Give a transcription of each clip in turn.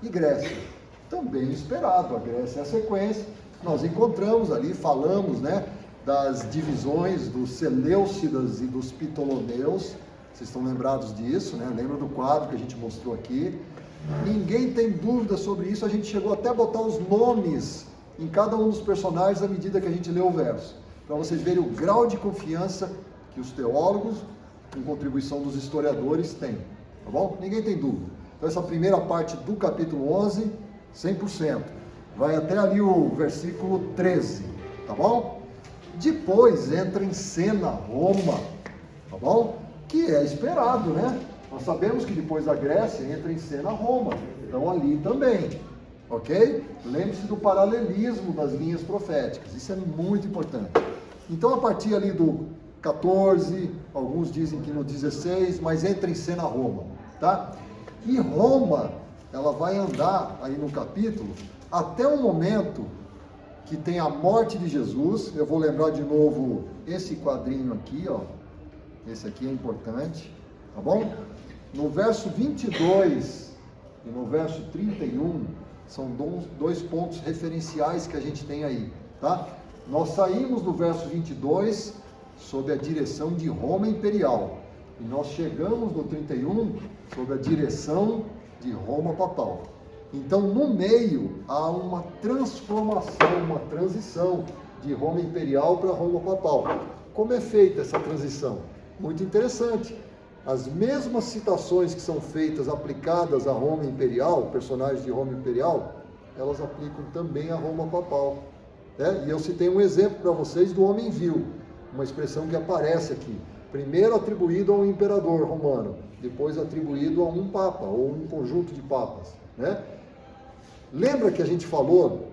e Grécia. Também esperado, a Grécia é a sequência. Nós encontramos ali, falamos, né, das divisões dos Seleucidas e dos Ptolomeus. Vocês estão lembrados disso, né? Lembra do quadro que a gente mostrou aqui? Ninguém tem dúvida sobre isso, a gente chegou até a botar os nomes em cada um dos personagens à medida que a gente lê o verso, para vocês verem o grau de confiança que os teólogos, com contribuição dos historiadores, têm, tá bom? Ninguém tem dúvida. Então essa primeira parte do capítulo 11, 100%, vai até ali o versículo 13, tá bom? Depois entra em cena Roma, tá bom? Que é esperado, né? Nós sabemos que depois da Grécia entra em cena Roma, então ali também, ok? Lembre-se do paralelismo das linhas proféticas, isso é muito importante. Então a partir ali do 14, alguns dizem que no 16, mas entra em cena Roma, tá? E Roma, ela vai andar aí no capítulo até o momento que tem a morte de Jesus. Eu vou lembrar de novo esse quadrinho aqui, ó. Esse aqui é importante, tá bom? No verso 22 e no verso 31, são dois pontos referenciais que a gente tem aí, tá? Nós saímos do verso 22 sob a direção de Roma Imperial, e nós chegamos no 31 sob a direção de Roma Papal. Então, no meio, há uma transformação, uma transição de Roma Imperial para Roma Papal. Como é feita essa transição? Muito interessante. As mesmas citações que são feitas, aplicadas a Roma Imperial, personagens de Roma Imperial, elas aplicam também a Roma Papal, né? E eu citei um exemplo para vocês do homem vil, uma expressão que aparece aqui. Primeiro atribuído a um imperador romano, depois atribuído a um papa, ou um conjunto de papas, né? Lembra que a gente falou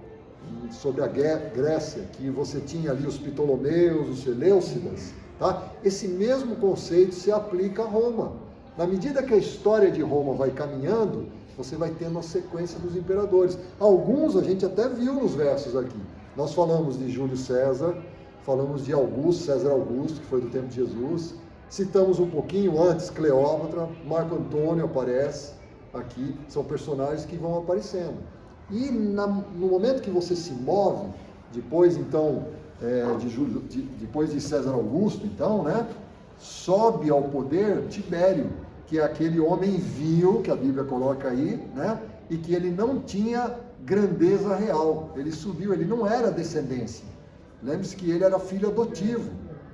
sobre a Grécia, que você tinha ali os Ptolomeus, os Seleucidas, tá? Esse mesmo conceito se aplica a Roma. Na medida que a história de Roma vai caminhando, você vai tendo a sequência dos imperadores. Alguns a gente até viu nos versos aqui. Nós falamos de Júlio César, falamos de Augusto, César Augusto, que foi do tempo de Jesus. Citamos um pouquinho antes Cleópatra, Marco Antônio aparece aqui. São personagens que vão aparecendo. E no momento que você se move, depois então, depois de César Augusto, então, né, sobe ao poder Tibério, que é aquele homem vil que a Bíblia coloca aí, né, e que ele não tinha grandeza real. Ele subiu, ele não era descendência. Lembre-se que ele era filho adotivo,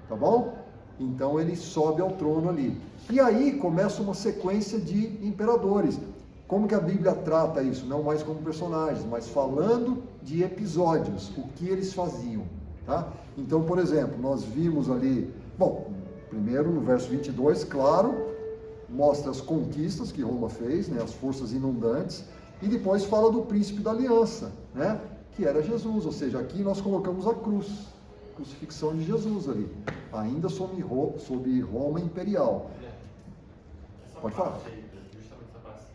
tá bom? Então ele sobe ao trono ali. E aí começa uma sequência de imperadores. Como que a Bíblia trata isso? Não mais como personagens, mas falando de episódios, o que eles faziam, tá? Então, por exemplo, nós vimos ali, bom, primeiro no verso 22, claro, mostra as conquistas que Roma fez, né, as forças inundantes, e depois fala do príncipe da aliança, né, que era Jesus, ou seja, aqui nós colocamos a cruz, crucifixão de Jesus ali, ainda sob Roma Imperial. Pode falar.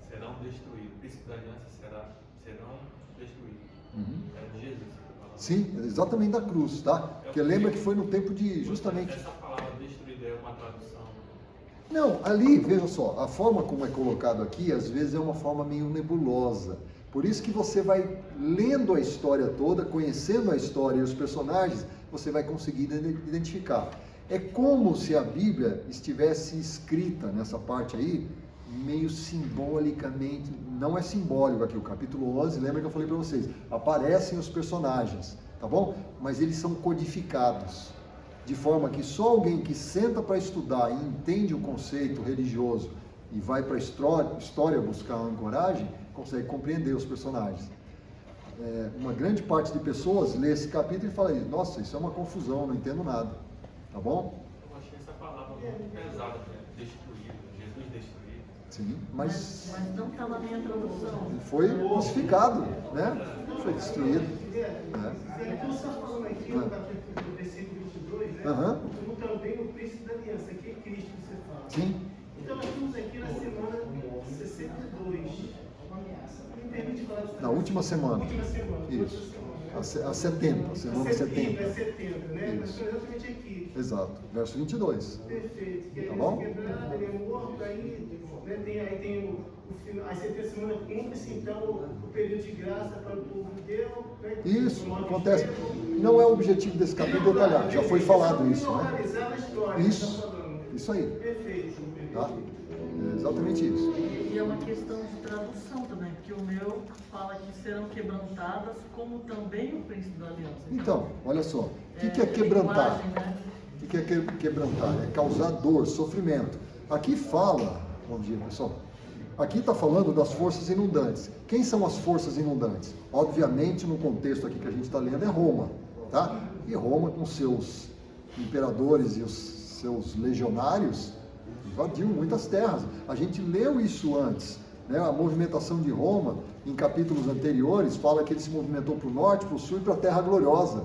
Serão destruídos. O príncipe da aliança serão destruídos. É de Jesus. Sim, exatamente da cruz, tá? Porque lembra que foi no tempo de justamente... Essa palavra destruído é uma tradução. Não, ali, veja só, a forma como é colocado aqui, às vezes é uma forma meio nebulosa. Por isso que você vai lendo a história toda, conhecendo a história e os personagens, você vai conseguir identificar. É como se a Bíblia estivesse escrita nessa parte aí, meio simbolicamente, não é simbólico aqui, o capítulo 11, lembra que eu falei para vocês, aparecem os personagens, tá bom? Mas eles são codificados, de forma que só alguém que senta para estudar e entende o conceito religioso e vai para a história buscar uma ancoragem, consegue compreender os personagens. Uma grande parte de pessoas lê esse capítulo e fala, nossa, isso é uma confusão, não entendo nada, tá bom? Eu achei essa palavra muito pesada, destruído, Jesus destruído. Sim, mas não está na minha tradução. Foi crucificado, né? Foi destruído. É que você está falando aqui no capítulo do versículo 22, né? Como também o príncipe da aliança, que é Cristo que você fala. Sim. Então nós estamos aqui na semana 62. Me permite falar de... Na última semana. Última semana. Isso. A 70, semana 70. É 70, né? Nós Isso. estamos exatamente aqui. Exato. Verso 22. Perfeito. Que Tá bom? ele é morto, aí tem a 70 semanas cumpre-se, então, o período de graça para o povo judeu. Né? Isso, acontece. Não é o objetivo desse capítulo detalhar, já foi falado isso, né? Isso aí. Perfeito. Tá? É exatamente isso. E é uma questão de tradução também, porque o meu fala que serão quebrantadas, como também o príncipe da aliança. Então, olha só, o que é quebrantar? linguagem, né? O que é quebrantar? É causar dor, sofrimento. Aqui fala, bom dia pessoal, aqui está falando das forças inundantes. Quem são as forças inundantes? Obviamente, no contexto aqui que a gente está lendo, é Roma, tá? E Roma, com seus imperadores e os seus legionários, invadiu muitas terras. A gente leu isso antes, né? A movimentação de Roma, em capítulos anteriores, fala que ele se movimentou para o norte, para o sul e para a Terra Gloriosa,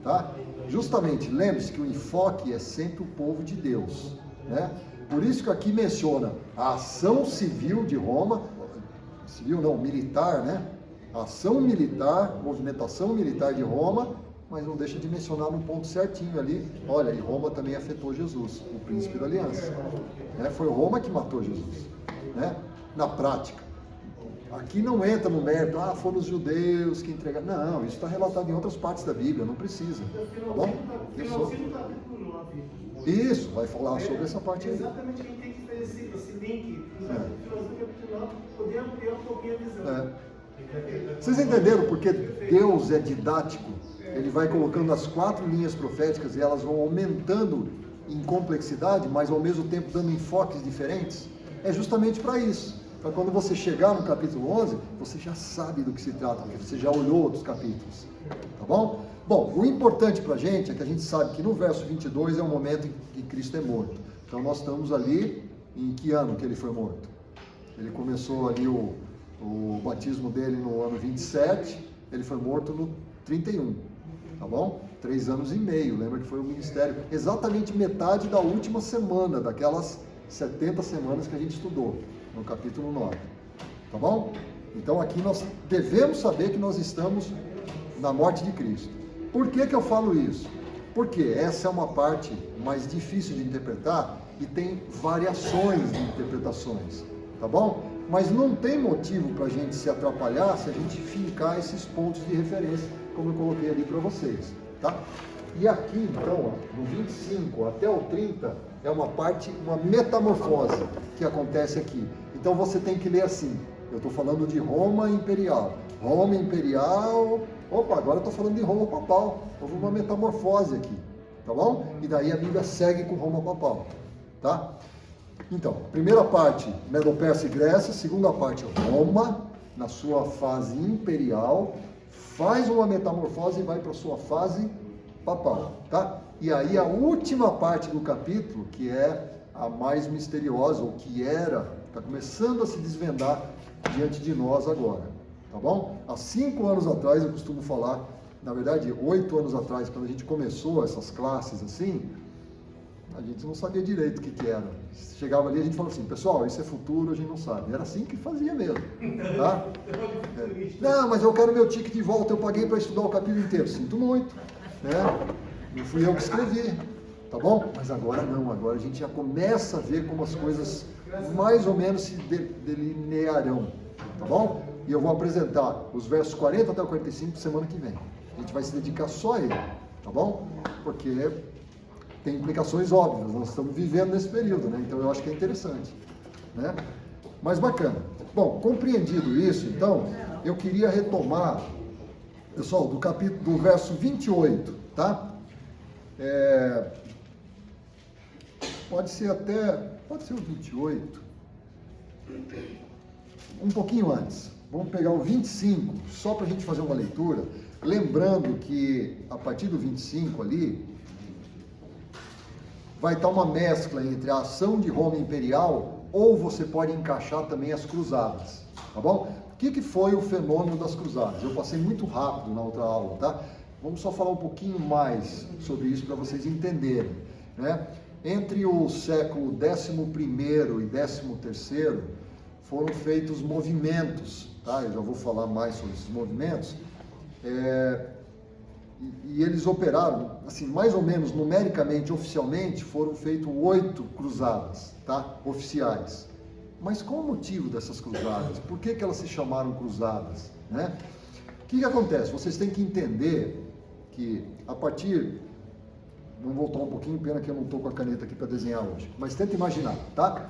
tá? Justamente, lembre-se que o enfoque é sempre o povo de Deus, né? Por isso que aqui menciona a ação civil de Roma, civil não, militar, né? Ação militar, movimentação militar de Roma, mas não deixa de mencionar no ponto certinho ali, olha, e Roma também afetou Jesus, o príncipe da aliança, né? Foi Roma que matou Jesus, né? Na prática. Aqui não entra no mérito, foram os judeus que entregaram. Não, isso está relatado em outras partes da Bíblia, não precisa. Tá bom? Isso, vai falar sobre essa parte aí. Exatamente, a gente tem que fazer esse link, finalzinho do capítulo 9, poder ampliar um pouquinho a visão. Vocês entenderam porque Deus é didático? Ele vai colocando as 4 linhas proféticas e elas vão aumentando em complexidade, mas ao mesmo tempo dando enfoques diferentes? É justamente para isso. Para quando você chegar no capítulo 11, você já sabe do que se trata, porque você já olhou outros capítulos. Tá bom? Bom, o importante para a gente é que a gente sabe que no verso 22 é o momento em que Cristo é morto. Então nós estamos ali, em que ano que ele foi morto? Ele começou ali o batismo dele no ano 27, ele foi morto no 31, tá bom? 3 anos e meio, lembra que foi o ministério, exatamente metade da última semana, daquelas 70 semanas que a gente estudou, no capítulo 9, tá bom? Então aqui nós devemos saber que nós estamos na morte de Cristo. Por que eu falo isso? Porque essa é uma parte mais difícil de interpretar e tem variações de interpretações, tá bom? Mas não tem motivo para a gente se atrapalhar se a gente fincar esses pontos de referência, como eu coloquei ali para vocês, tá? E aqui, então, do 25 até o 30, é uma parte, uma metamorfose que acontece aqui. Então você tem que ler assim, eu estou falando de Roma Imperial. Roma Imperial, opa, agora eu estou falando de Roma Papal. Houve uma metamorfose aqui, tá bom? E daí a Bíblia segue com Roma Papal, tá? Então, primeira parte, Medo-Persa e Grécia, segunda parte, Roma, na sua fase imperial, faz uma metamorfose e vai para a sua fase papal, tá? E aí a última parte do capítulo, que é a mais misteriosa, ou que era, está começando a se desvendar diante de nós agora, tá bom? Há 5 anos atrás, eu costumo falar, na verdade, 8 anos atrás, quando a gente começou essas classes assim, a gente não sabia direito o que era. Chegava ali, a gente falava assim, pessoal, isso é futuro, a gente não sabe. Era assim que fazia mesmo, tá? Não, mas eu quero meu ticket de volta, eu paguei para estudar o capítulo inteiro. Sinto muito, né? Não fui eu que escrevi, tá bom? Mas agora não, agora a gente já começa a ver como as coisas mais ou menos se delinearão, tá bom? E eu vou apresentar os versos 40 até o 45 semana que vem. A gente vai se dedicar só a ele, tá bom? Porque tem implicações óbvias, nós estamos vivendo nesse período, né? Então eu acho que é interessante, né? Mas bacana. Bom, compreendido isso, então, eu queria retomar, pessoal, do verso 28, tá? Pode ser o 28, um pouquinho antes. Vamos pegar o 25, só para a gente fazer uma leitura, lembrando que a partir do 25 ali, vai estar uma mescla entre a ação de Roma Imperial, ou você pode encaixar também as cruzadas, tá bom? O que foi o fenômeno das cruzadas? Eu passei muito rápido na outra aula, tá? Vamos só falar um pouquinho mais sobre isso para vocês entenderem, né? Entre o século 11º e 13º, foram feitos movimentos, tá? Eu já vou falar mais sobre esses movimentos, e eles operaram, assim, mais ou menos, numericamente, oficialmente, foram feitas 8 cruzadas, tá? Oficiais. Mas qual o motivo dessas cruzadas? Por que elas se chamaram cruzadas? Né? O que acontece? Vocês têm que entender que a partir... Vamos voltar um pouquinho, pena que eu não estou com a caneta aqui para desenhar hoje. Mas tenta imaginar, tá?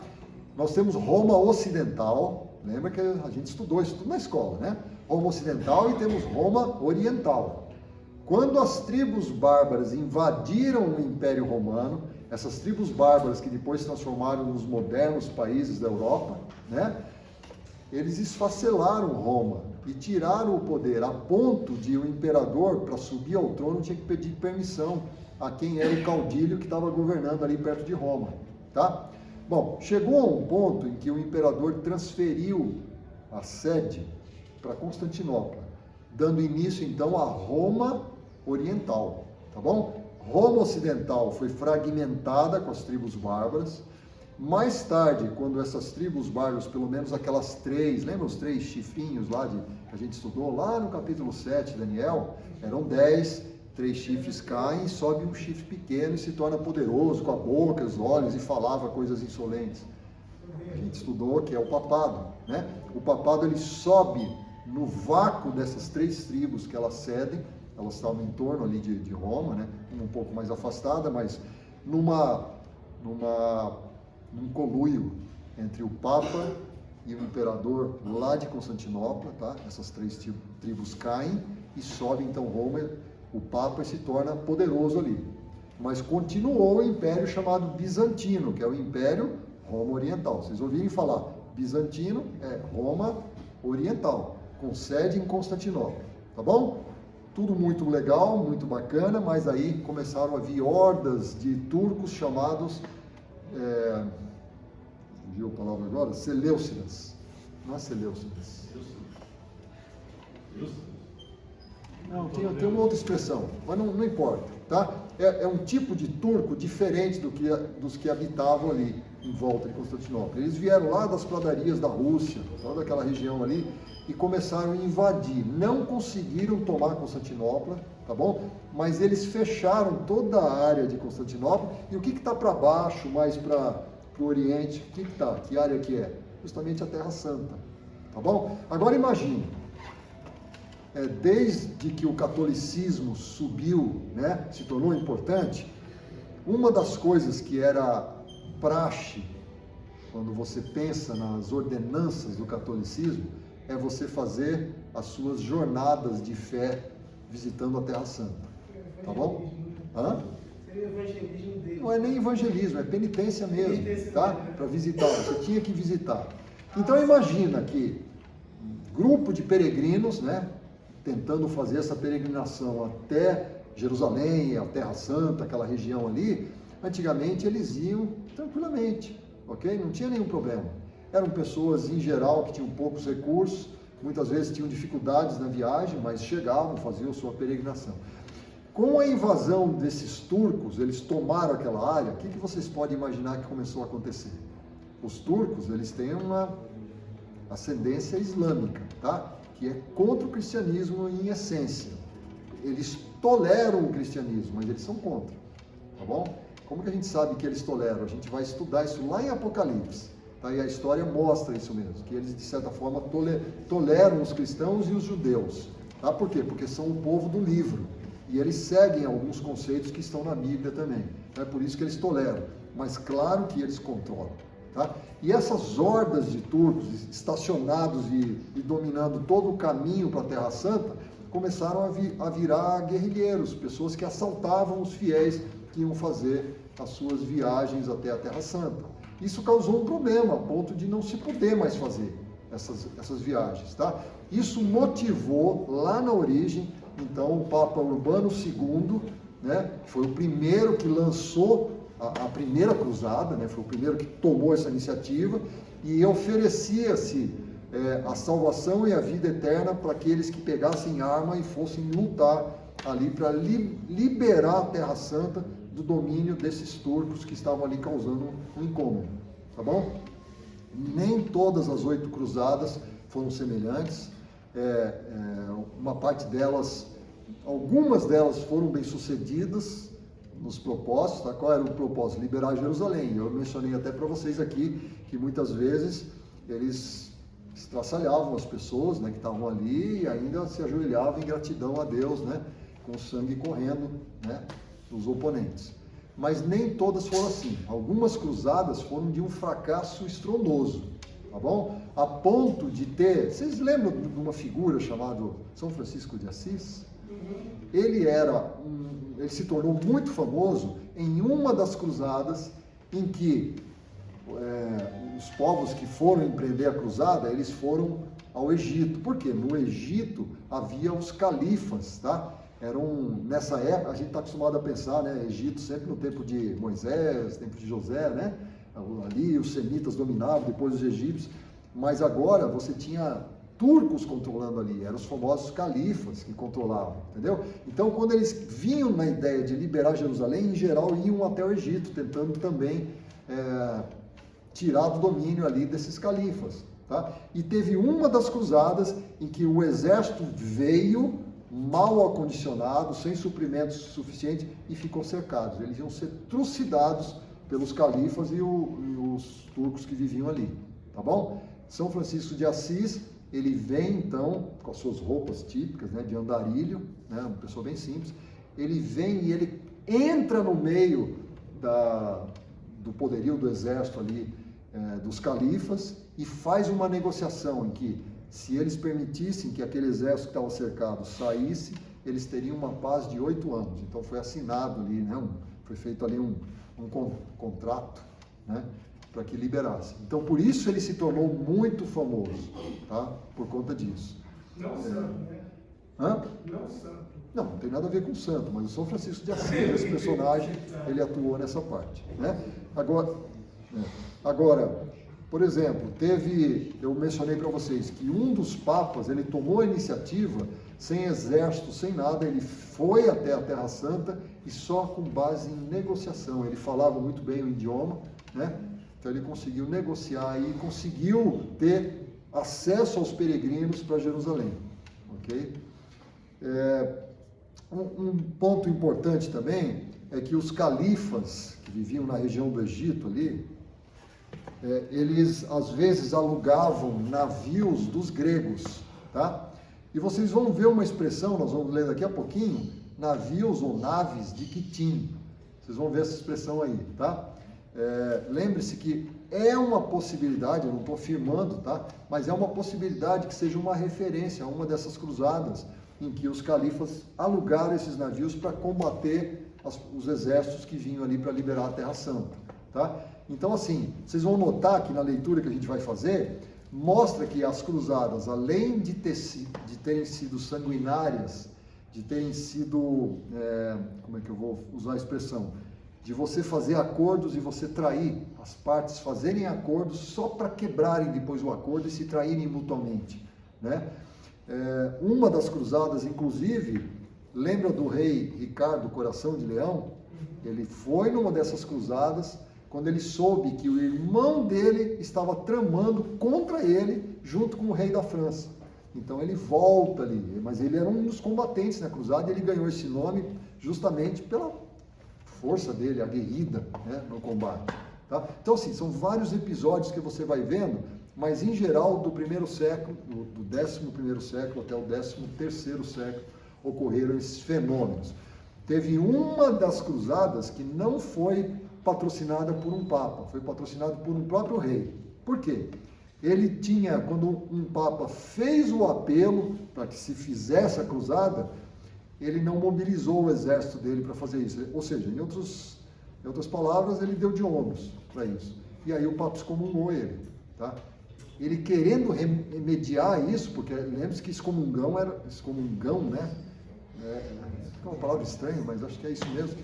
Nós temos Roma Ocidental, lembra que a gente estudou isso tudo na escola, né? Roma Ocidental e temos Roma Oriental. Quando as tribos bárbaras invadiram o Império Romano, essas tribos bárbaras que depois se transformaram nos modernos países da Europa, né? Eles esfacelaram Roma e tiraram o poder a ponto de o imperador, para subir ao trono, tinha que pedir permissão a quem era o caudilho que estava governando ali perto de Roma, tá? Bom, chegou a um ponto em que o imperador transferiu a sede para Constantinopla, dando início então a Roma Oriental, tá bom? Roma Ocidental foi fragmentada com as tribos bárbaras. Mais tarde, quando essas tribos bárbaras, pelo menos aquelas três, lembra os 3 chifrinhos lá que a gente estudou lá no capítulo 7, Daniel? Eram 10, 3 chifres caem, sobe um chifre pequeno e se torna poderoso, com a boca, os olhos, e falava coisas insolentes. A gente estudou que é o papado, né? O papado, ele sobe no vácuo dessas 3 tribos que elas cedem, elas estavam em torno ali de Roma, né? Um pouco mais afastada, mas num conluio entre o Papa e o Imperador lá de Constantinopla, tá? Essas 3 tribos caem e sobe então Roma, o Papa, se torna poderoso ali. Mas continuou o império chamado Bizantino, que é o Império Roma Oriental. Vocês ouvirem falar, Bizantino é Roma Oriental, com sede em Constantinopla, tá bom? Tudo muito legal, muito bacana, mas aí começaram a vir hordas de turcos chamados, fugiu a palavra agora, Seleucidas. Não é Seleucidas. Não, tem uma outra expressão, mas não importa, tá? É um tipo de turco diferente dos que habitavam ali em volta de Constantinopla. Eles vieram lá das pradarias da Rússia, toda aquela região ali, e começaram a invadir. Não conseguiram tomar Constantinopla, tá bom? Mas eles fecharam toda a área de Constantinopla. E o que está para baixo, mais para o Oriente, o que está? Que área que é? Justamente a Terra Santa, tá bom? Agora imagine, desde que o catolicismo subiu, né, se tornou importante, uma das coisas que era praxe, quando você pensa nas ordenanças do catolicismo, é você fazer as suas jornadas de fé visitando a Terra Santa, tá bom? Hã? Não é nem evangelismo, é penitência mesmo, tá? Para visitar, você tinha que visitar. Então imagina que um grupo de peregrinos, né, tentando fazer essa peregrinação até Jerusalém, a Terra Santa, aquela região ali, antigamente eles iam tranquilamente, ok? Não tinha nenhum problema. Eram pessoas, em geral, que tinham poucos recursos, muitas vezes tinham dificuldades na viagem, mas chegavam, faziam sua peregrinação. Com a invasão desses turcos, eles tomaram aquela área, o que vocês podem imaginar que começou a acontecer? Os turcos, eles têm uma ascendência islâmica, tá? Que é contra o cristianismo em essência. Eles toleram o cristianismo, mas eles são contra, tá bom? Como que a gente sabe que eles toleram? A gente vai estudar isso lá em Apocalipse, tá? E a história mostra isso mesmo, que eles de certa forma toleram os cristãos e os judeus, tá? Por quê? Porque são o povo do livro, e eles seguem alguns conceitos que estão na Bíblia também, é por isso que eles toleram, mas claro que eles controlam. Tá? E essas hordas de turcos estacionados e dominando todo o caminho para a Terra Santa começaram a virar guerrilheiros, pessoas que assaltavam os fiéis que iam fazer as suas viagens até a Terra Santa. Isso causou um problema, a ponto de não se poder mais fazer essas viagens. Tá? Isso motivou, lá na origem, então, o Papa Urbano II, né, foi o primeiro que lançou a primeira cruzada, né, foi o primeiro que tomou essa iniciativa e oferecia-se a salvação e a vida eterna para aqueles que pegassem arma e fossem lutar ali para liberar a Terra Santa do domínio desses turcos que estavam ali causando um incômodo, tá bom? Nem todas as 8 cruzadas foram semelhantes, uma parte delas, algumas delas foram bem sucedidas nos propósitos, tá? Qual era o propósito? Liberar Jerusalém. Eu mencionei até para vocês aqui que muitas vezes eles estraçalhavam as pessoas, né, que estavam ali, e ainda se ajoelhavam em gratidão a Deus, né, com o sangue correndo, né, dos oponentes. Mas nem todas foram assim. Algumas cruzadas foram de um fracasso estrondoso, tá bom? A ponto de ter... Vocês lembram de uma figura chamada São Francisco de Assis? Ele se tornou muito famoso em uma das cruzadas em que os povos que foram empreender a cruzada, eles foram ao Egito. Por quê? No Egito havia os califas, tá? Nessa época, a gente está acostumado a pensar, né, Egito sempre no tempo de Moisés, tempo de José, né? Ali os semitas dominavam, depois os egípcios, mas agora você tinha turcos controlando ali, eram os famosos califas que controlavam, entendeu? Então, quando eles vinham na ideia de liberar Jerusalém, em geral iam até o Egito, tentando também tirar do domínio ali desses califas, tá? E teve uma das cruzadas em que o exército veio mal acondicionado, sem suprimentos suficientes e ficou cercado. Eles iam ser trucidados pelos califas e os turcos que viviam ali, tá bom? São Francisco de Assis, ele vem então com as suas roupas típicas, né, de andarilho, né, uma pessoa bem simples. Ele vem e ele entra no meio do poderio do exército ali, dos califas, e faz uma negociação em que, se eles permitissem que aquele exército que estava cercado saísse, eles teriam uma paz de 8 anos. Então foi assinado ali, né, foi feito ali um contrato, né, para que liberasse. Então por isso ele se tornou muito famoso, tá? Por conta disso. Não santo, né? Hã? Não santo. Não tem nada a ver com santo, mas o São Francisco de Assis, esse personagem, ele atuou nessa parte, né? Agora, por exemplo, eu mencionei para vocês que um dos papas, ele tomou a iniciativa, sem exército, sem nada, ele foi até a Terra Santa e só com base em negociação. Ele falava muito bem o idioma, né? Então ele conseguiu negociar e conseguiu ter acesso aos peregrinos para Jerusalém, ok? Um ponto importante também é que os califas que viviam na região do Egito ali, eles às vezes alugavam navios dos gregos, tá? E vocês vão ver uma expressão, nós vamos ler daqui a pouquinho, navios ou naves de Quitim. Vocês vão ver essa expressão aí, tá? Lembre-se que é uma possibilidade, eu não estou afirmando, tá? Mas é uma possibilidade que seja uma referência a uma dessas cruzadas em que os califas alugaram esses navios para combater os exércitos que vinham ali para liberar a Terra Santa, tá? Então, assim, vocês vão notar que na leitura que a gente vai fazer, mostra que as cruzadas, além de terem sido sanguinárias, de terem sido, como é que eu vou usar a expressão? De você fazer acordos e você trair, as partes fazerem acordos só para quebrarem depois o acordo e se traírem mutuamente, né? Uma das cruzadas, inclusive, lembra do rei Ricardo Coração de Leão? Ele foi numa dessas cruzadas quando ele soube que o irmão dele estava tramando contra ele junto com o rei da França. Então ele volta ali, mas ele era um dos combatentes na cruzada e ele ganhou esse nome justamente pela força dele, aguerrida, né, no combate. Tá? Então, assim, são vários episódios que você vai vendo, mas em geral do primeiro século, do 11º século até o 13º século, ocorreram esses fenômenos. Teve uma das cruzadas que não foi patrocinada por um papa, foi patrocinada por um próprio rei. Por quê? Ele tinha, quando um papa fez o apelo para que se fizesse a cruzada, ele não mobilizou o exército dele para fazer isso. Ou seja, em outras palavras, ele deu de ombros para isso. E aí o papa excomungou ele, tá? Ele querendo remediar isso, porque lembre-se que excomungão, né? É uma palavra estranha, mas acho que é isso mesmo.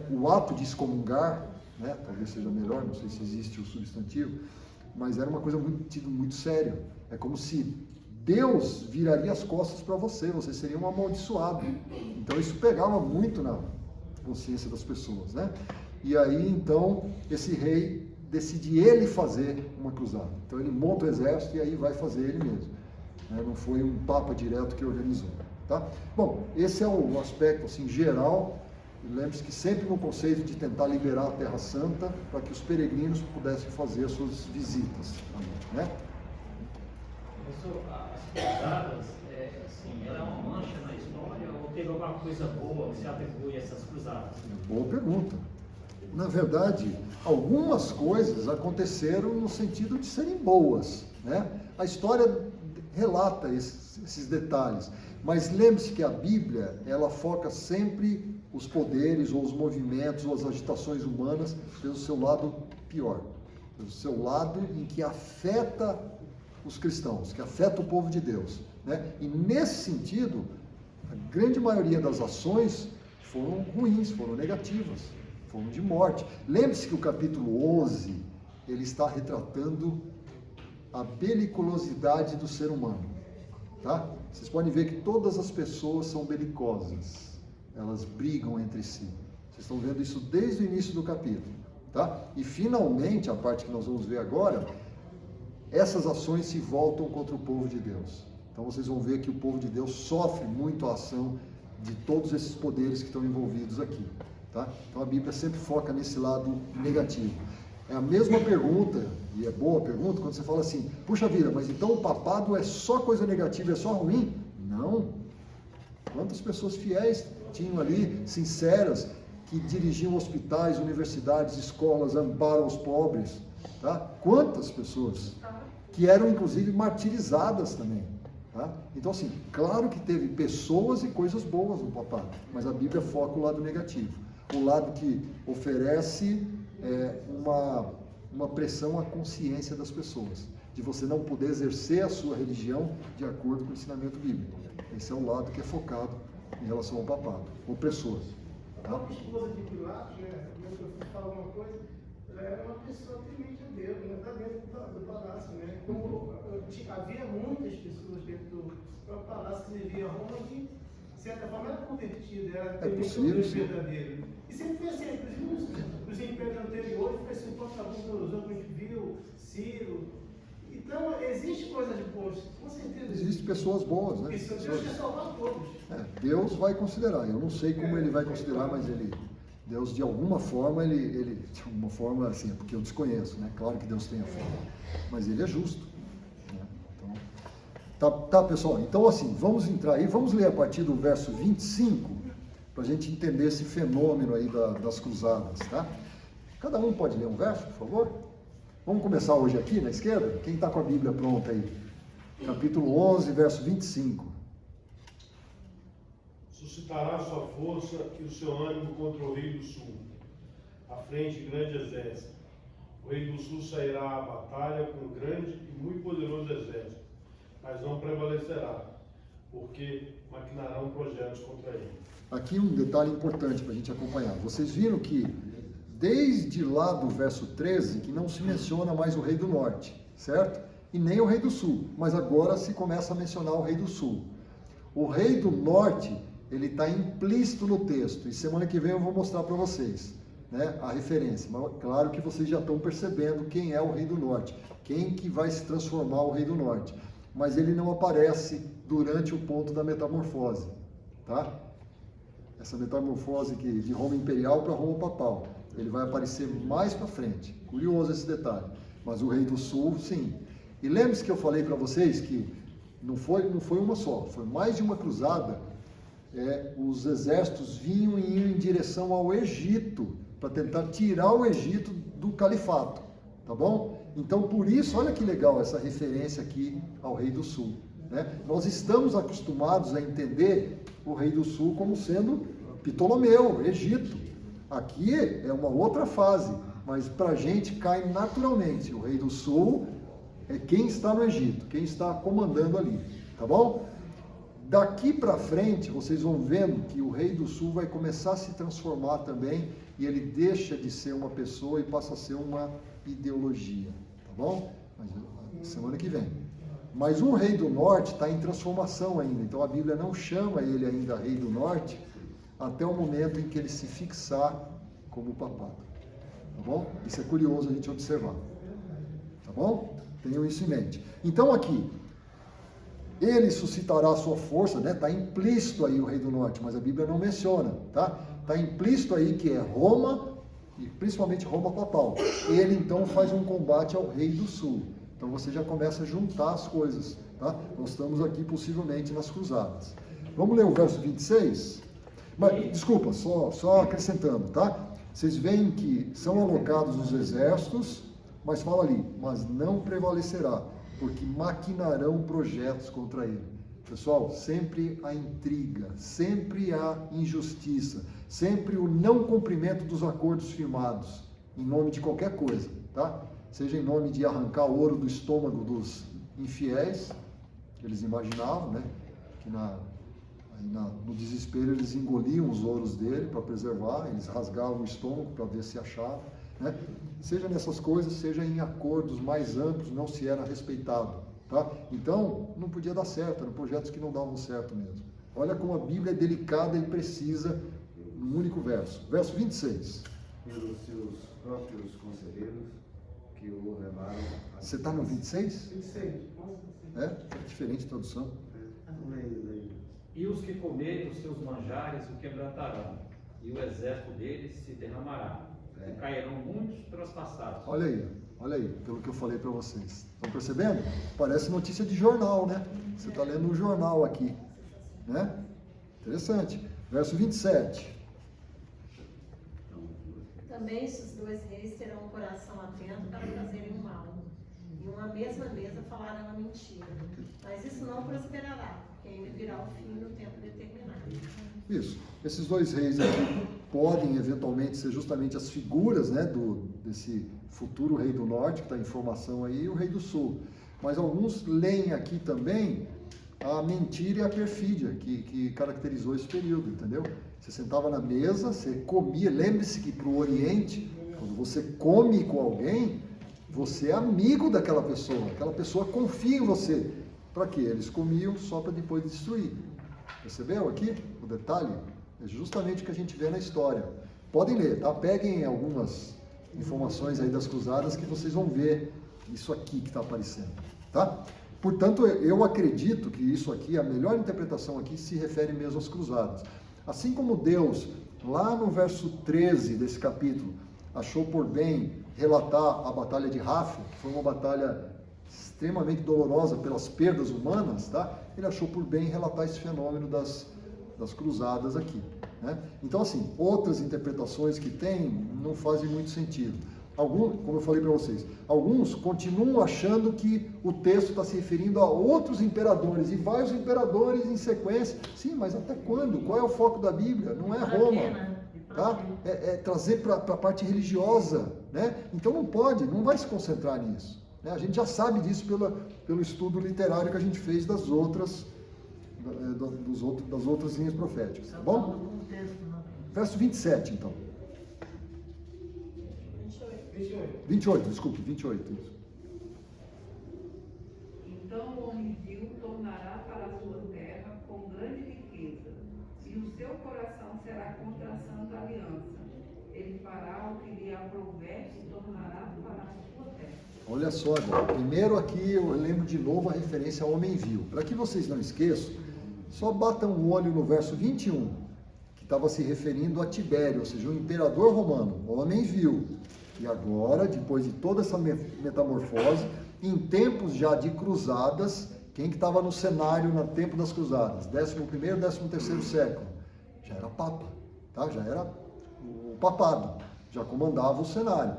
O ato de excomungar, né? Talvez seja melhor, não sei se existe o substantivo, mas era uma coisa muito séria. É como se Deus viraria as costas para você seria um amaldiçoado. Então isso pegava muito na consciência das pessoas, né? E aí então esse rei decide ele fazer uma cruzada. Então ele monta o exército e aí vai fazer ele mesmo, né? Não foi um papa direto que organizou, tá? Bom, esse é o aspecto assim geral E lembre-se que sempre no conceito de tentar liberar a Terra Santa para que os peregrinos pudessem fazer as suas visitas, né? Professor, as cruzadas, assim, ela é uma mancha na história ou teve alguma coisa boa que se atribui a essas cruzadas? Boa pergunta. Na verdade, algumas coisas aconteceram no sentido de serem boas, né? A história relata esses detalhes, mas lembre-se que a Bíblia, ela foca sempre os poderes ou os movimentos ou as agitações humanas pelo seu lado pior, pelo seu lado em que afeta os cristãos, que afeta o povo de Deus, né? E nesse sentido, a grande maioria das ações foram ruins, foram negativas, foram de morte. Lembre-se que o capítulo 11, ele está retratando a beliculosidade do ser humano, tá? Vocês podem ver que todas as pessoas são belicosas, elas brigam entre si. Vocês estão vendo isso desde o início do capítulo, tá? E finalmente, a parte que nós vamos ver agora, essas ações se voltam contra o povo de Deus. Então vocês vão ver que o povo de Deus sofre muito a ação de todos esses poderes que estão envolvidos aqui, tá? Então a Bíblia sempre foca nesse lado negativo. É a mesma pergunta, e é boa a pergunta, quando você fala assim, puxa vida, mas então o papado é só coisa negativa, é só ruim? Não. Quantas pessoas fiéis tinham ali, sinceras, que dirigiam hospitais, universidades, escolas, amparam os pobres, tá? Quantas pessoas que eram inclusive martirizadas também, tá? Então assim, claro que teve pessoas e coisas boas no papado, mas a Bíblia foca o lado negativo, o lado que oferece uma pressão à consciência das pessoas, de você não poder exercer a sua religião de acordo com o ensinamento bíblico. Esse é o lado que é focado em relação ao papado, opressor. A própria esposa de Pilatos, né, quando eu falo alguma coisa, ela era uma pessoa temente a Deus, né, está dentro do palácio, né? Como havia muitas pessoas dentro do próprio palácio que servia a Roma que, de certa forma, era convertida, era possível, sim. verdadeiro. E sempre foi assim, inclusive nos impérios anteriores, foi assim, o próprio Nabucodonosor que a gente viu, Ciro. Então, existe coisas boas, com certeza. Existem pessoas boas, né? Isso, Deus quer salvar todos. Deus vai considerar, eu não sei como ele vai considerar, mas Deus de alguma forma, de alguma forma assim, é porque eu desconheço, né? Claro que Deus tem a forma, mas ele é justo, né? Então, tá pessoal, então assim, vamos entrar aí, vamos ler a partir do verso 25, para a gente entender esse fenômeno aí das cruzadas, tá? Cada um pode ler um verso, por favor? Vamos começar hoje aqui na esquerda? Quem está com a Bíblia pronta aí? Capítulo 11, verso 25. Suscitará sua força e o seu ânimo contra o rei do sul, à frente de grande exército. O rei do sul sairá à batalha com grande e muito poderoso exército, mas não prevalecerá, porque maquinarão projetos contra ele. Aqui um detalhe importante para a gente acompanhar. Vocês viram que desde lá do verso 13, que não se menciona mais o rei do norte, certo? E nem o rei do sul, mas agora se começa a mencionar o rei do sul. O rei do norte, ele está implícito no texto, e semana que vem eu vou mostrar para vocês, né, a referência. Mas claro que vocês já estão percebendo quem é o rei do norte, quem que vai se transformar o rei do norte. Mas ele não aparece durante o ponto da metamorfose, tá? Essa metamorfose de Roma imperial para Roma papal. Ele vai aparecer mais para frente. Curioso esse detalhe. Mas o rei do sul, sim. E lembre-se que eu falei para vocês que não foi uma só, foi mais de uma cruzada. Os exércitos vinham e iam em direção ao Egito, para tentar tirar o Egito do califato, tá bom? Então, por isso, olha que legal essa referência aqui ao rei do sul, né? Nós estamos acostumados a entender o rei do sul como sendo Ptolomeu, Egito. Aqui é uma outra fase, mas para a gente cai naturalmente. O rei do sul é quem está no Egito, quem está comandando ali, tá bom? Daqui para frente, vocês vão vendo que o rei do sul vai começar a se transformar também, e ele deixa de ser uma pessoa e passa a ser uma ideologia, tá bom? Mas, semana que vem. Mas o rei do norte está em transformação ainda, então a Bíblia não chama ele ainda rei do norte, até o momento em que ele se fixar como papado, tá bom? Isso é curioso a gente observar, tá bom? Tenham isso em mente. Então aqui, ele suscitará a sua força, né? Está implícito aí o rei do norte, mas a Bíblia não menciona, tá? Está implícito aí que é Roma, e principalmente Roma papal. Ele então faz um combate ao rei do sul. Então você já começa a juntar as coisas, tá? Nós estamos aqui possivelmente nas cruzadas. Vamos ler o verso 26? Mas, desculpa, só acrescentando, tá? Vocês veem que são alocados os exércitos, mas fala ali, mas não prevalecerá, porque maquinarão projetos contra ele. Pessoal, sempre a intriga, sempre a injustiça, sempre o não cumprimento dos acordos firmados, em nome de qualquer coisa, tá? Seja em nome de arrancar ouro do estômago dos infiéis, que eles imaginavam, né? Que no desespero eles engoliam os ouros dele para preservar, eles rasgavam o estômago para ver se achava, né? Seja nessas coisas, seja em acordos mais amplos, não se era respeitado, tá? Então, não podia dar certo, eram projetos que não davam certo mesmo. Olha como a Bíblia é delicada e precisa num único verso. Verso 26. Pelos seus próprios conselheiros que o levaram a... Você está no 26? 26. É diferente a tradução. E os que comerem os seus manjares o quebrantarão, e o exército deles se derramará. E cairão muitos transpassados. Olha aí, pelo que eu falei para vocês. Estão percebendo? Parece notícia de jornal, né? Você está lendo um jornal aqui, né? Interessante. Verso 27. Também esses dois reis terão um coração atento para fazerem o mal, e uma mesma mesa falarão a mentira. Mas isso não prosperará, porque ainda virá o fim no tempo determinado. Isso. Esses dois reis aqui podem eventualmente ser justamente as figuras, né, desse futuro rei do norte, que está em formação aí, e o rei do sul. Mas alguns leem aqui também a mentira e a perfídia que caracterizou esse período, entendeu? Você sentava na mesa, você comia. Lembre-se que para o Oriente, quando você come com alguém, você é amigo daquela pessoa confia em você. Para quê? Eles comiam só para depois destruir. Percebeu aqui o detalhe? É justamente o que a gente vê na história. Podem ler, tá? Peguem algumas informações aí das cruzadas que vocês vão ver isso aqui que está aparecendo, tá? Portanto, eu acredito que isso aqui, a melhor interpretação aqui, se refere mesmo às cruzadas. Assim como Deus, lá no verso 13 desse capítulo, achou por bem relatar a batalha de Rafia, que foi uma batalha extremamente dolorosa pelas perdas humanas, tá? Ele achou por bem relatar esse fenômeno das cruzadas aqui, né? Então, assim, outras interpretações que tem não fazem muito sentido. Como eu falei para vocês, alguns continuam achando que o texto está se referindo a outros imperadores, e vários imperadores em sequência. Sim, mas até quando? Qual é o foco da Bíblia? Não é Roma, tá? É trazer para a parte religiosa, né? Então não vai se concentrar nisso, né? A gente já sabe disso pelo estudo literário que a gente fez das outras linhas proféticas, tá bom? Verso 27, então. 28, desculpe, 28. Isso. Então o homem vil tornará para a sua terra com grande riqueza, e o seu coração será contra a santa aliança. Ele fará o que lhe aprouver e tornará para a sua terra. Olha só agora, primeiro aqui eu lembro de novo a referência ao homem vil. Para que vocês não esqueçam, só batam um olho no verso 21, que estava se referindo a Tibério, ou seja, o imperador romano, o homem vil. E agora, depois de toda essa metamorfose, em tempos já de cruzadas, quem que estava no cenário no tempo das cruzadas? 11º, 13º século. Já era papa, tá? Já era o papado, já comandava o cenário.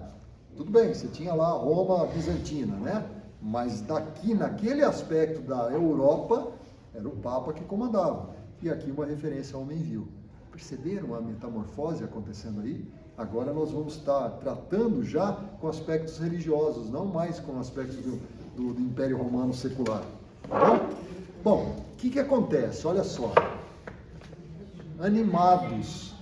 Tudo bem, você tinha lá Roma bizantina, né? Mas naquele aspecto da Europa, era o papa que comandava. E aqui uma referência ao homem vil. Perceberam a metamorfose acontecendo aí? Agora nós vamos estar tratando já com aspectos religiosos, não mais com aspectos do Império Romano secular. Tá bom? Bom, o que acontece? Olha só. Animados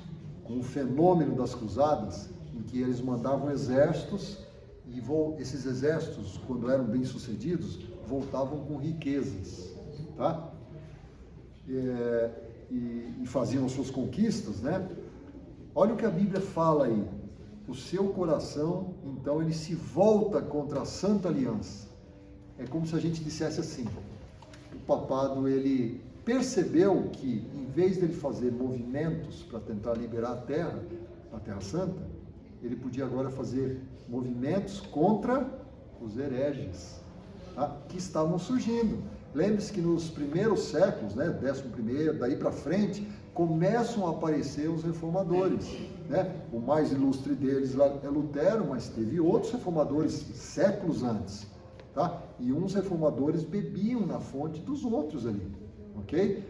com o fenômeno das cruzadas, em que eles mandavam exércitos, e esses exércitos, quando eram bem-sucedidos, voltavam com riquezas, tá? E faziam as suas conquistas, né? Olha o que a Bíblia fala aí. O seu coração, então, ele se volta contra a Santa Aliança. É como se a gente dissesse assim: o papado ele percebeu que, em vez dele fazer movimentos para tentar liberar a Terra Santa, ele podia agora fazer movimentos contra os hereges, tá? Que estavam surgindo. Lembre-se que nos primeiros séculos, né, 11º, daí para frente, começam a aparecer os reformadores, né? O mais ilustre deles é Lutero, mas teve outros reformadores séculos antes, tá? E uns reformadores bebiam na fonte dos outros ali, ok?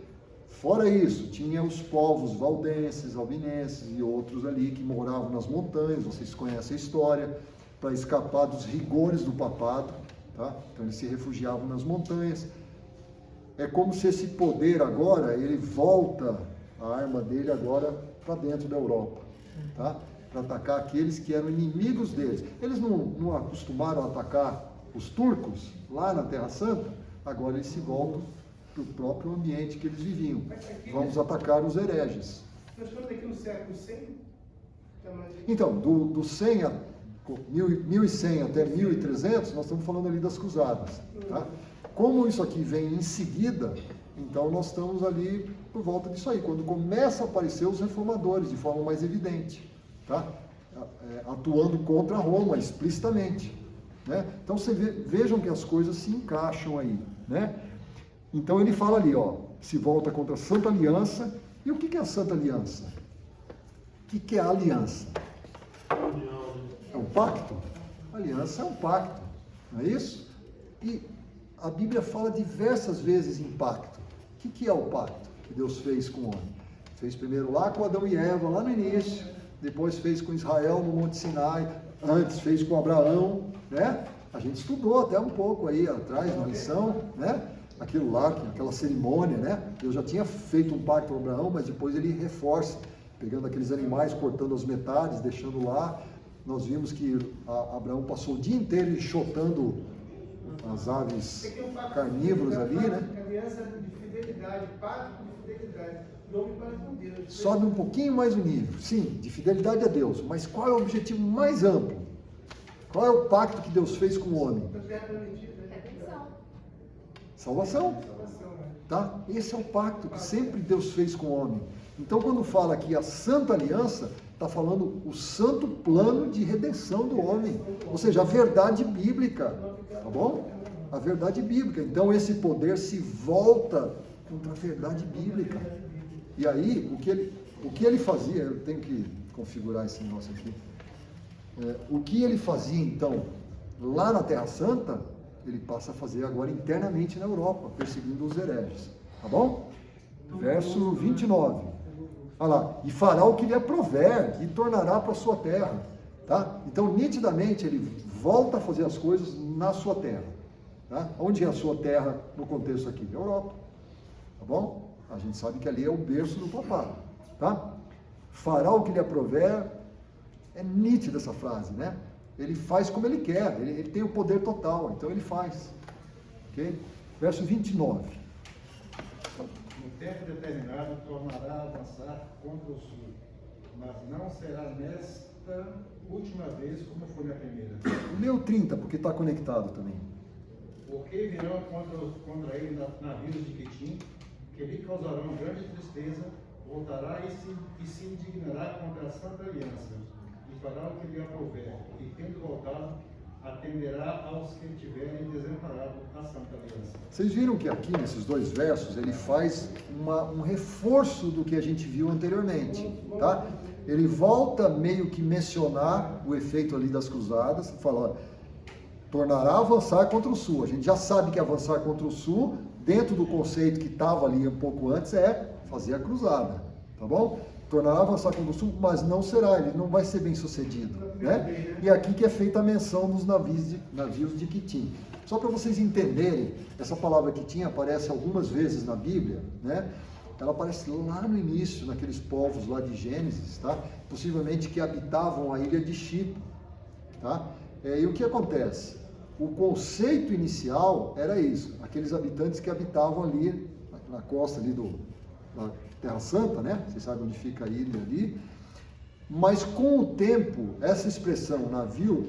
Fora isso, tinha os povos valdenses, albinenses e outros ali que moravam nas montanhas, vocês conhecem a história, para escapar dos rigores do papado, tá? Então eles se refugiavam nas montanhas. É como se esse poder agora, ele volta a arma dele agora para dentro da Europa, tá? Para atacar aqueles que eram inimigos deles. Eles não acostumaram a atacar os turcos lá na Terra Santa, agora eles se voltam para o próprio ambiente que eles viviam. Vamos atacar os hereges. Nós estamos aqui no século 100? Então, do 100 a 1100 até 1300, nós estamos falando ali das cruzadas, tá? Como isso aqui vem em seguida, então nós estamos ali por volta disso aí, quando começa a aparecer os reformadores de forma mais evidente, tá? Atuando contra Roma explicitamente, né? Então vejam que as coisas se encaixam aí, né? Então ele fala ali, ó, se volta contra a Santa Aliança. E o que é a Santa Aliança? O que é a aliança? É um pacto? A aliança é um pacto, não é isso? E a Bíblia fala diversas vezes em pacto. O que é o pacto que Deus fez com o homem? Fez primeiro lá com Adão e Eva, lá no início, depois fez com Israel no Monte Sinai, antes fez com Abraão, né? A gente estudou até um pouco aí atrás na lição, né? Aquilo lá, aquela cerimônia, né? Eu já tinha feito um pacto com Abraão, mas depois ele reforça, pegando aqueles animais, cortando as metades, deixando lá. Nós vimos que Abraão passou o dia inteiro enxotando as aves carnívoras ali, né? Aliança de fidelidade, pacto de fidelidade. O homem para com Deus. Sobe um pouquinho mais o nível, sim, de fidelidade a Deus. Mas qual é o objetivo mais amplo? Qual é o pacto que Deus fez com o homem? Salvação. Tá? Esse é o pacto que sempre Deus fez com o homem. Então, quando fala aqui a Santa Aliança, está falando o santo plano de redenção do homem. Ou seja, a verdade bíblica. Tá bom? A verdade bíblica. Então, esse poder se volta contra a verdade bíblica. E aí, o que ele fazia, eu tenho que configurar esse negócio aqui. O que ele fazia, então, lá na Terra Santa, ele passa a fazer agora internamente na Europa, perseguindo os hereges. Tá bom? Verso 29. Olha lá. E fará o que lhe aprover, e tornará para a sua terra. Tá? Então, nitidamente, ele volta a fazer as coisas na sua terra. Tá? Onde é a sua terra no contexto aqui? Europa. Tá bom? A gente sabe que ali é o berço do papado. Tá? Fará o que lhe aprover. É nítida essa frase, né? Ele faz como ele quer, ele tem o poder total, então ele faz. Ok? Verso 29. No tempo determinado tornará a avançar contra o sul, mas não será nesta última vez como foi na primeira. Lê o 30, porque está conectado também. Porque virão contra ele navios de Quitim, que lhe causarão grande tristeza, voltará e se indignará contra a Santa Aliança. Fará o que lhe aprouver, e tendo voltado, atenderá aos que tiverem desamparado a Santa Aliança. Vocês viram que aqui, nesses dois versos, ele faz um reforço do que a gente viu anteriormente, tá? Ele volta meio que mencionar o efeito ali das cruzadas, fala, ó, tornará a avançar contra o sul. A gente já sabe que avançar contra o sul, dentro do conceito que estava ali um pouco antes, é fazer a cruzada, tá bom? Tornará a avançar contra o sul, mas não será, ele não vai ser bem sucedido, né? E aqui que é feita a menção dos navios de Quitim. Só para vocês entenderem, essa palavra Quitim aparece algumas vezes na Bíblia, né? Ela aparece lá no início, naqueles povos lá de Gênesis, tá? Possivelmente que habitavam a ilha de Chipre, tá? E o que acontece? O conceito inicial era isso, aqueles habitantes que habitavam ali, na costa ali da Terra Santa, né? Vocês sabem onde fica a ilha ali. Mas com o tempo, essa expressão navio,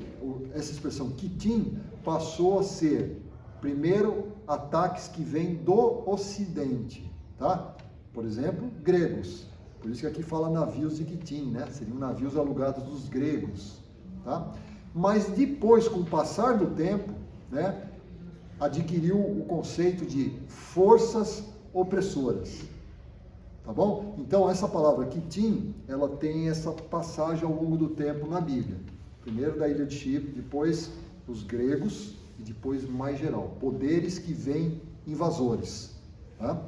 essa expressão Quitim, passou a ser, primeiro, ataques que vêm do Ocidente, tá? Por exemplo, gregos. Por isso que aqui fala navios de Quitim, né? Seriam navios alugados dos gregos, tá? Mas depois, com o passar do tempo, né, adquiriu o conceito de forças opressoras, tá bom? Então, essa palavra Quitim, ela tem essa passagem ao longo do tempo na Bíblia. Primeiro da ilha de Chipre, depois os gregos e depois mais geral, poderes que vêm invasores, tá?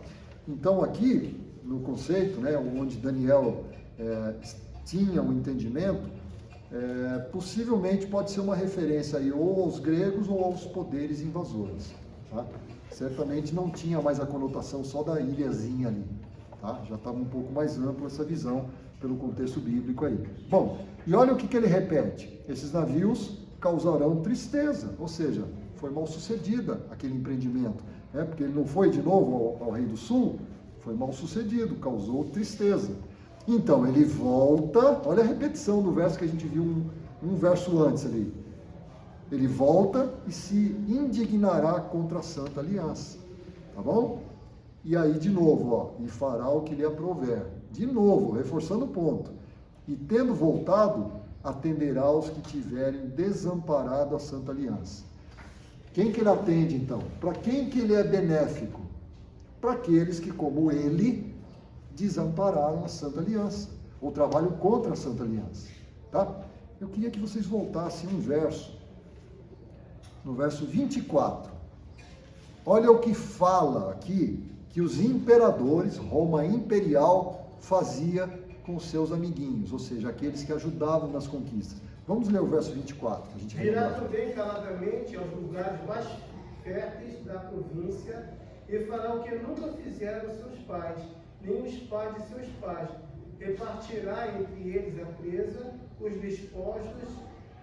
Então, aqui, no conceito, né, onde Daniel tinha um entendimento, possivelmente pode ser uma referência aí ou aos gregos ou aos poderes invasores, tá? Certamente não tinha mais a conotação só da ilhazinha ali, tá? Já estava um pouco mais ampla essa visão pelo contexto bíblico aí. Bom, e olha o que ele repete: esses navios causarão tristeza, ou seja, foi mal sucedida aquele empreendimento, né? Porque ele não foi de novo ao Rei do Sul, foi mal sucedido, causou tristeza. Então ele volta, olha a repetição do verso que a gente viu um verso antes ali. Ele volta e se indignará contra a Santa Aliança, tá bom? E aí de novo, ó, e fará o que lhe aprouver. De novo, reforçando o ponto. E tendo voltado, atenderá aos que tiverem desamparado a Santa Aliança. Quem que ele atende então? Para quem que ele é benéfico? Para aqueles que, como ele, desampararam a Santa Aliança, ou trabalham contra a Santa Aliança, tá? Eu queria que vocês voltassem um verso, no verso 24. Olha o que fala aqui, que os imperadores, Roma imperial, fazia com seus amiguinhos, ou seja, aqueles que ajudavam nas conquistas. Vamos ler o verso 24. A gente virá também caladamente aos lugares mais férteis da província e fará o que nunca fizeram seus pais, nem os pais de seus pais. Repartirá entre eles a presa, os despojos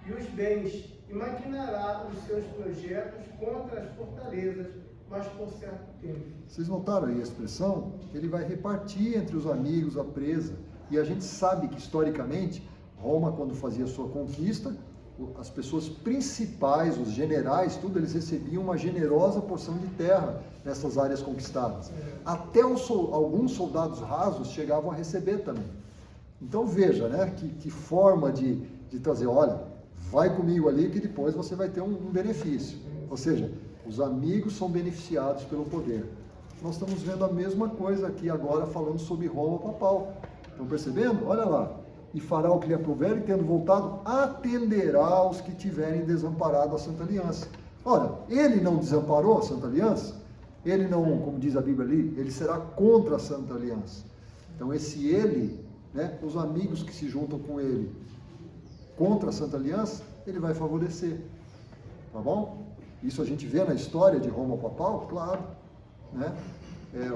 e os bens, e maquinará os seus projetos contra as fortalezas, mas por certo tempo. Vocês notaram aí a expressão? Ele vai repartir entre os amigos a presa. E a gente sabe que, historicamente, Roma, quando fazia sua conquista, as pessoas principais, os generais, tudo, eles recebiam uma generosa porção de terra nessas áreas conquistadas. Até alguns soldados rasos chegavam a receber também. Então veja, né, que forma de trazer, olha, vai comigo ali que depois você vai ter um benefício. Ou seja, os amigos são beneficiados pelo poder. Nós estamos vendo a mesma coisa aqui agora falando sobre Roma papal. Estão percebendo? Olha lá. E fará o que lhe aprouver, e tendo voltado, atenderá aos que tiverem desamparado a Santa Aliança. Ora, ele não desamparou a Santa Aliança? Ele não, como diz a Bíblia ali, ele será contra a Santa Aliança. Então esse ele, né, os amigos que se juntam com ele contra a Santa Aliança, ele vai favorecer. Tá bom? Isso a gente vê na história de Roma papal, claro, né?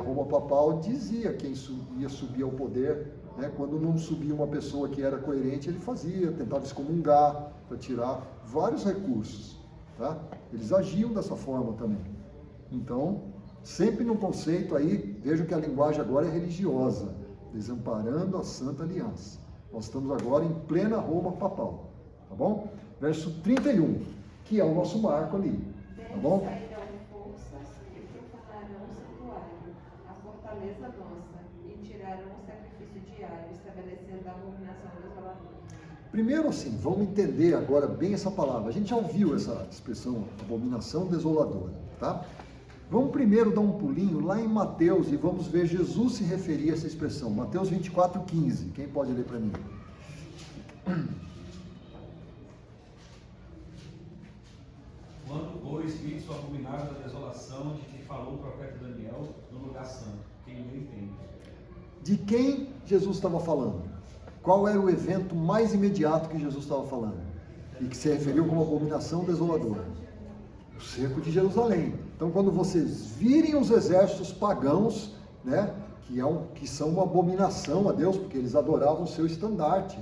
Roma papal dizia quem ia subir ao poder, né? Quando não subia uma pessoa que era coerente, ele fazia, tentava excomungar, para tirar vários recursos, tá? Eles agiam dessa forma também. Então, sempre no conceito aí, vejam que a linguagem agora é religiosa, desamparando a Santa Aliança. Nós estamos agora em plena Roma papal, tá bom? Verso 31, que é o nosso marco ali, tá bom? Sairão forças e profanarão o santuário, a fortaleza nossa, e tirarão o sacrifício diário, estabelecendo a abominação desoladora. Primeiro assim, vamos entender agora bem essa palavra. A gente já ouviu essa expressão, abominação desoladora, tá? Vamos primeiro dar um pulinho lá em Mateus e vamos ver Jesus se referir a essa expressão. Mateus 24:15. Quem pode ler para mim? Quando, pois, vides o abominável da desolação de que falou o profeta Daniel no lugar santo, quem o entende? De quem Jesus estava falando? Qual era o evento mais imediato que Jesus estava falando? E que se referiu como abominação desoladora? O cerco de Jerusalém. Então, quando vocês virem os exércitos pagãos, né, que são uma abominação a Deus, porque eles adoravam o seu estandarte,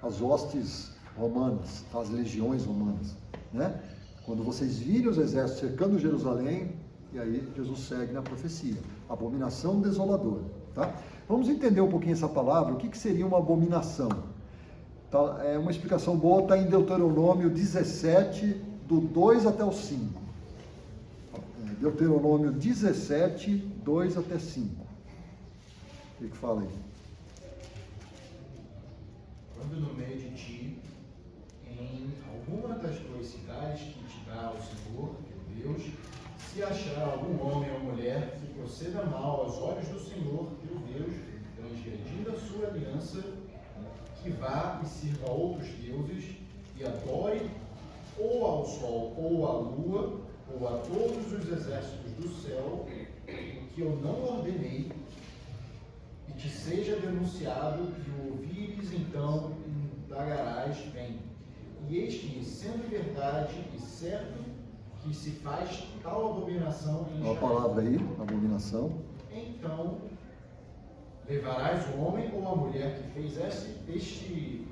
as hostes romanas, as legiões romanas, né? Quando vocês virem os exércitos cercando Jerusalém, e aí Jesus segue na profecia, abominação desoladora, tá? Vamos entender um pouquinho essa palavra, o que seria uma abominação? Tá, uma explicação boa está em Deuteronômio 17, do 2 até o 5. Deuteronômio 17, 2 até 5. O que fala aí? Quando no meio de ti, em alguma das tuas cidades que te dá o Senhor, teu Deus, se achar algum homem ou mulher que proceda mal aos olhos do Senhor, teu Deus, transgredindo a sua aliança, que vá e sirva a outros deuses e adore ou ao sol ou à lua ou a todos os exércitos do céu, o que eu não ordenei, e te seja denunciado, e o ouvires, então indagarás bem. E eis que, sendo verdade e certo que se faz tal abominação em Olha a palavra aí, abominação. então levarás o homem ou a mulher que fez este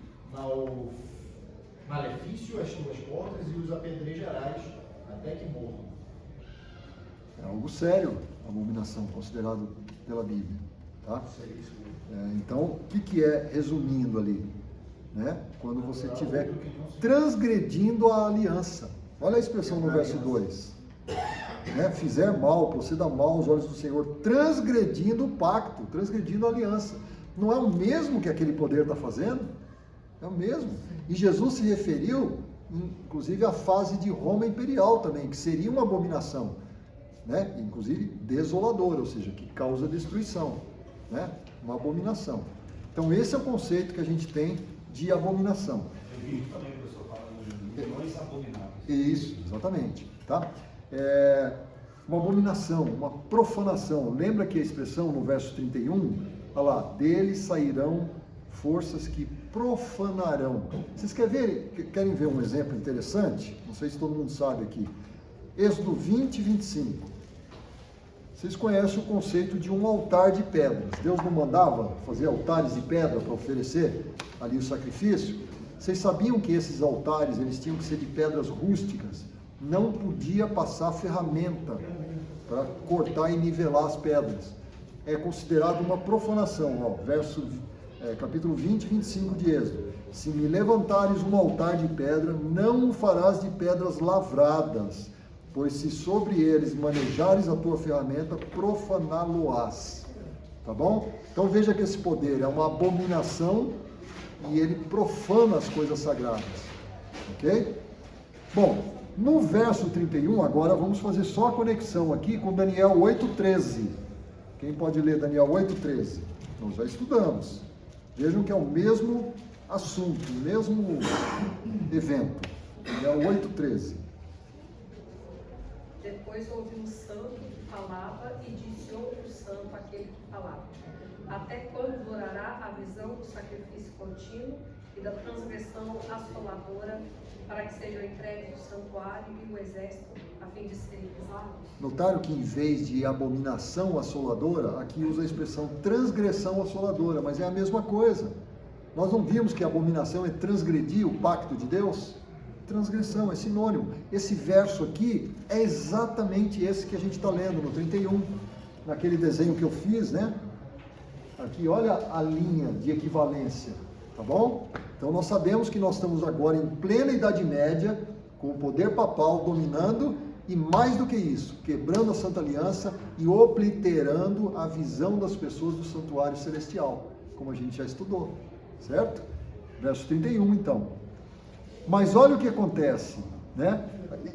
malefício às tuas portas e os apedrejarás até que morram. É algo sério, abominação, considerado pela Bíblia. Tá? Então, o que é, resumindo ali? Né? Quando você estiver transgredindo a aliança. Olha a expressão no verso 2. Né? Fizer mal, proceda mal aos olhos do Senhor, transgredindo o pacto, transgredindo a aliança. Não é o mesmo que aquele poder está fazendo? É o mesmo. E Jesus se referiu, inclusive, à fase de Roma imperial também, que seria uma abominação, né? Inclusive desoladora, ou seja, que causa destruição, né? Uma abominação. Então esse é o conceito que a gente tem de abominação. Também, professor, fala de uniões abomináveis. Isso, exatamente. Tá? Uma abominação, uma profanação. Lembra que a expressão no verso 31? Olha lá, deles sairão forças que profanarão. Vocês querem ver um exemplo interessante? Não sei se todo mundo sabe aqui. Êxodo 20, 25. Vocês conhecem o conceito de um altar de pedras. Deus não mandava fazer altares de pedra para oferecer ali o sacrifício? Vocês sabiam que esses altares eles tinham que ser de pedras rústicas? Não podia passar ferramenta para cortar e nivelar as pedras. É considerado uma profanação. Ó, capítulo 20, 25 de Êxodo. Se me levantares um altar de pedra, não o farás de pedras lavradas, pois se sobre eles manejares a tua ferramenta, profaná-lo-ás. Tá bom? Então veja que esse poder é uma abominação e ele profana as coisas sagradas. Ok? Bom, no verso 31, agora vamos fazer só a conexão aqui com Daniel 8,13. Quem pode ler Daniel 8,13? Nós já estudamos. Vejam que é o mesmo assunto, o mesmo evento. Daniel 8,13. Depois houve um santo que falava e disse outro santo àquele que falava: até quando durará a visão do sacrifício contínuo e da transgressão assoladora, para que sejam entregues o santuário e o exército, a fim de serem pisados? Notaram que em vez de abominação assoladora, aqui usa a expressão transgressão assoladora, mas é a mesma coisa. Nós não vimos que a abominação é transgredir o pacto de Deus? Transgressão, é sinônimo. Esse verso aqui é exatamente esse que a gente está lendo no 31, naquele desenho que eu fiz, né? Aqui, olha a linha de equivalência, tá bom? Então nós sabemos que nós estamos agora em plena Idade Média, com o poder papal dominando, e mais do que isso, quebrando a Santa Aliança e obliterando a visão das pessoas do santuário celestial, como a gente já estudou, certo? Verso 31, então. Mas olha o que acontece, né?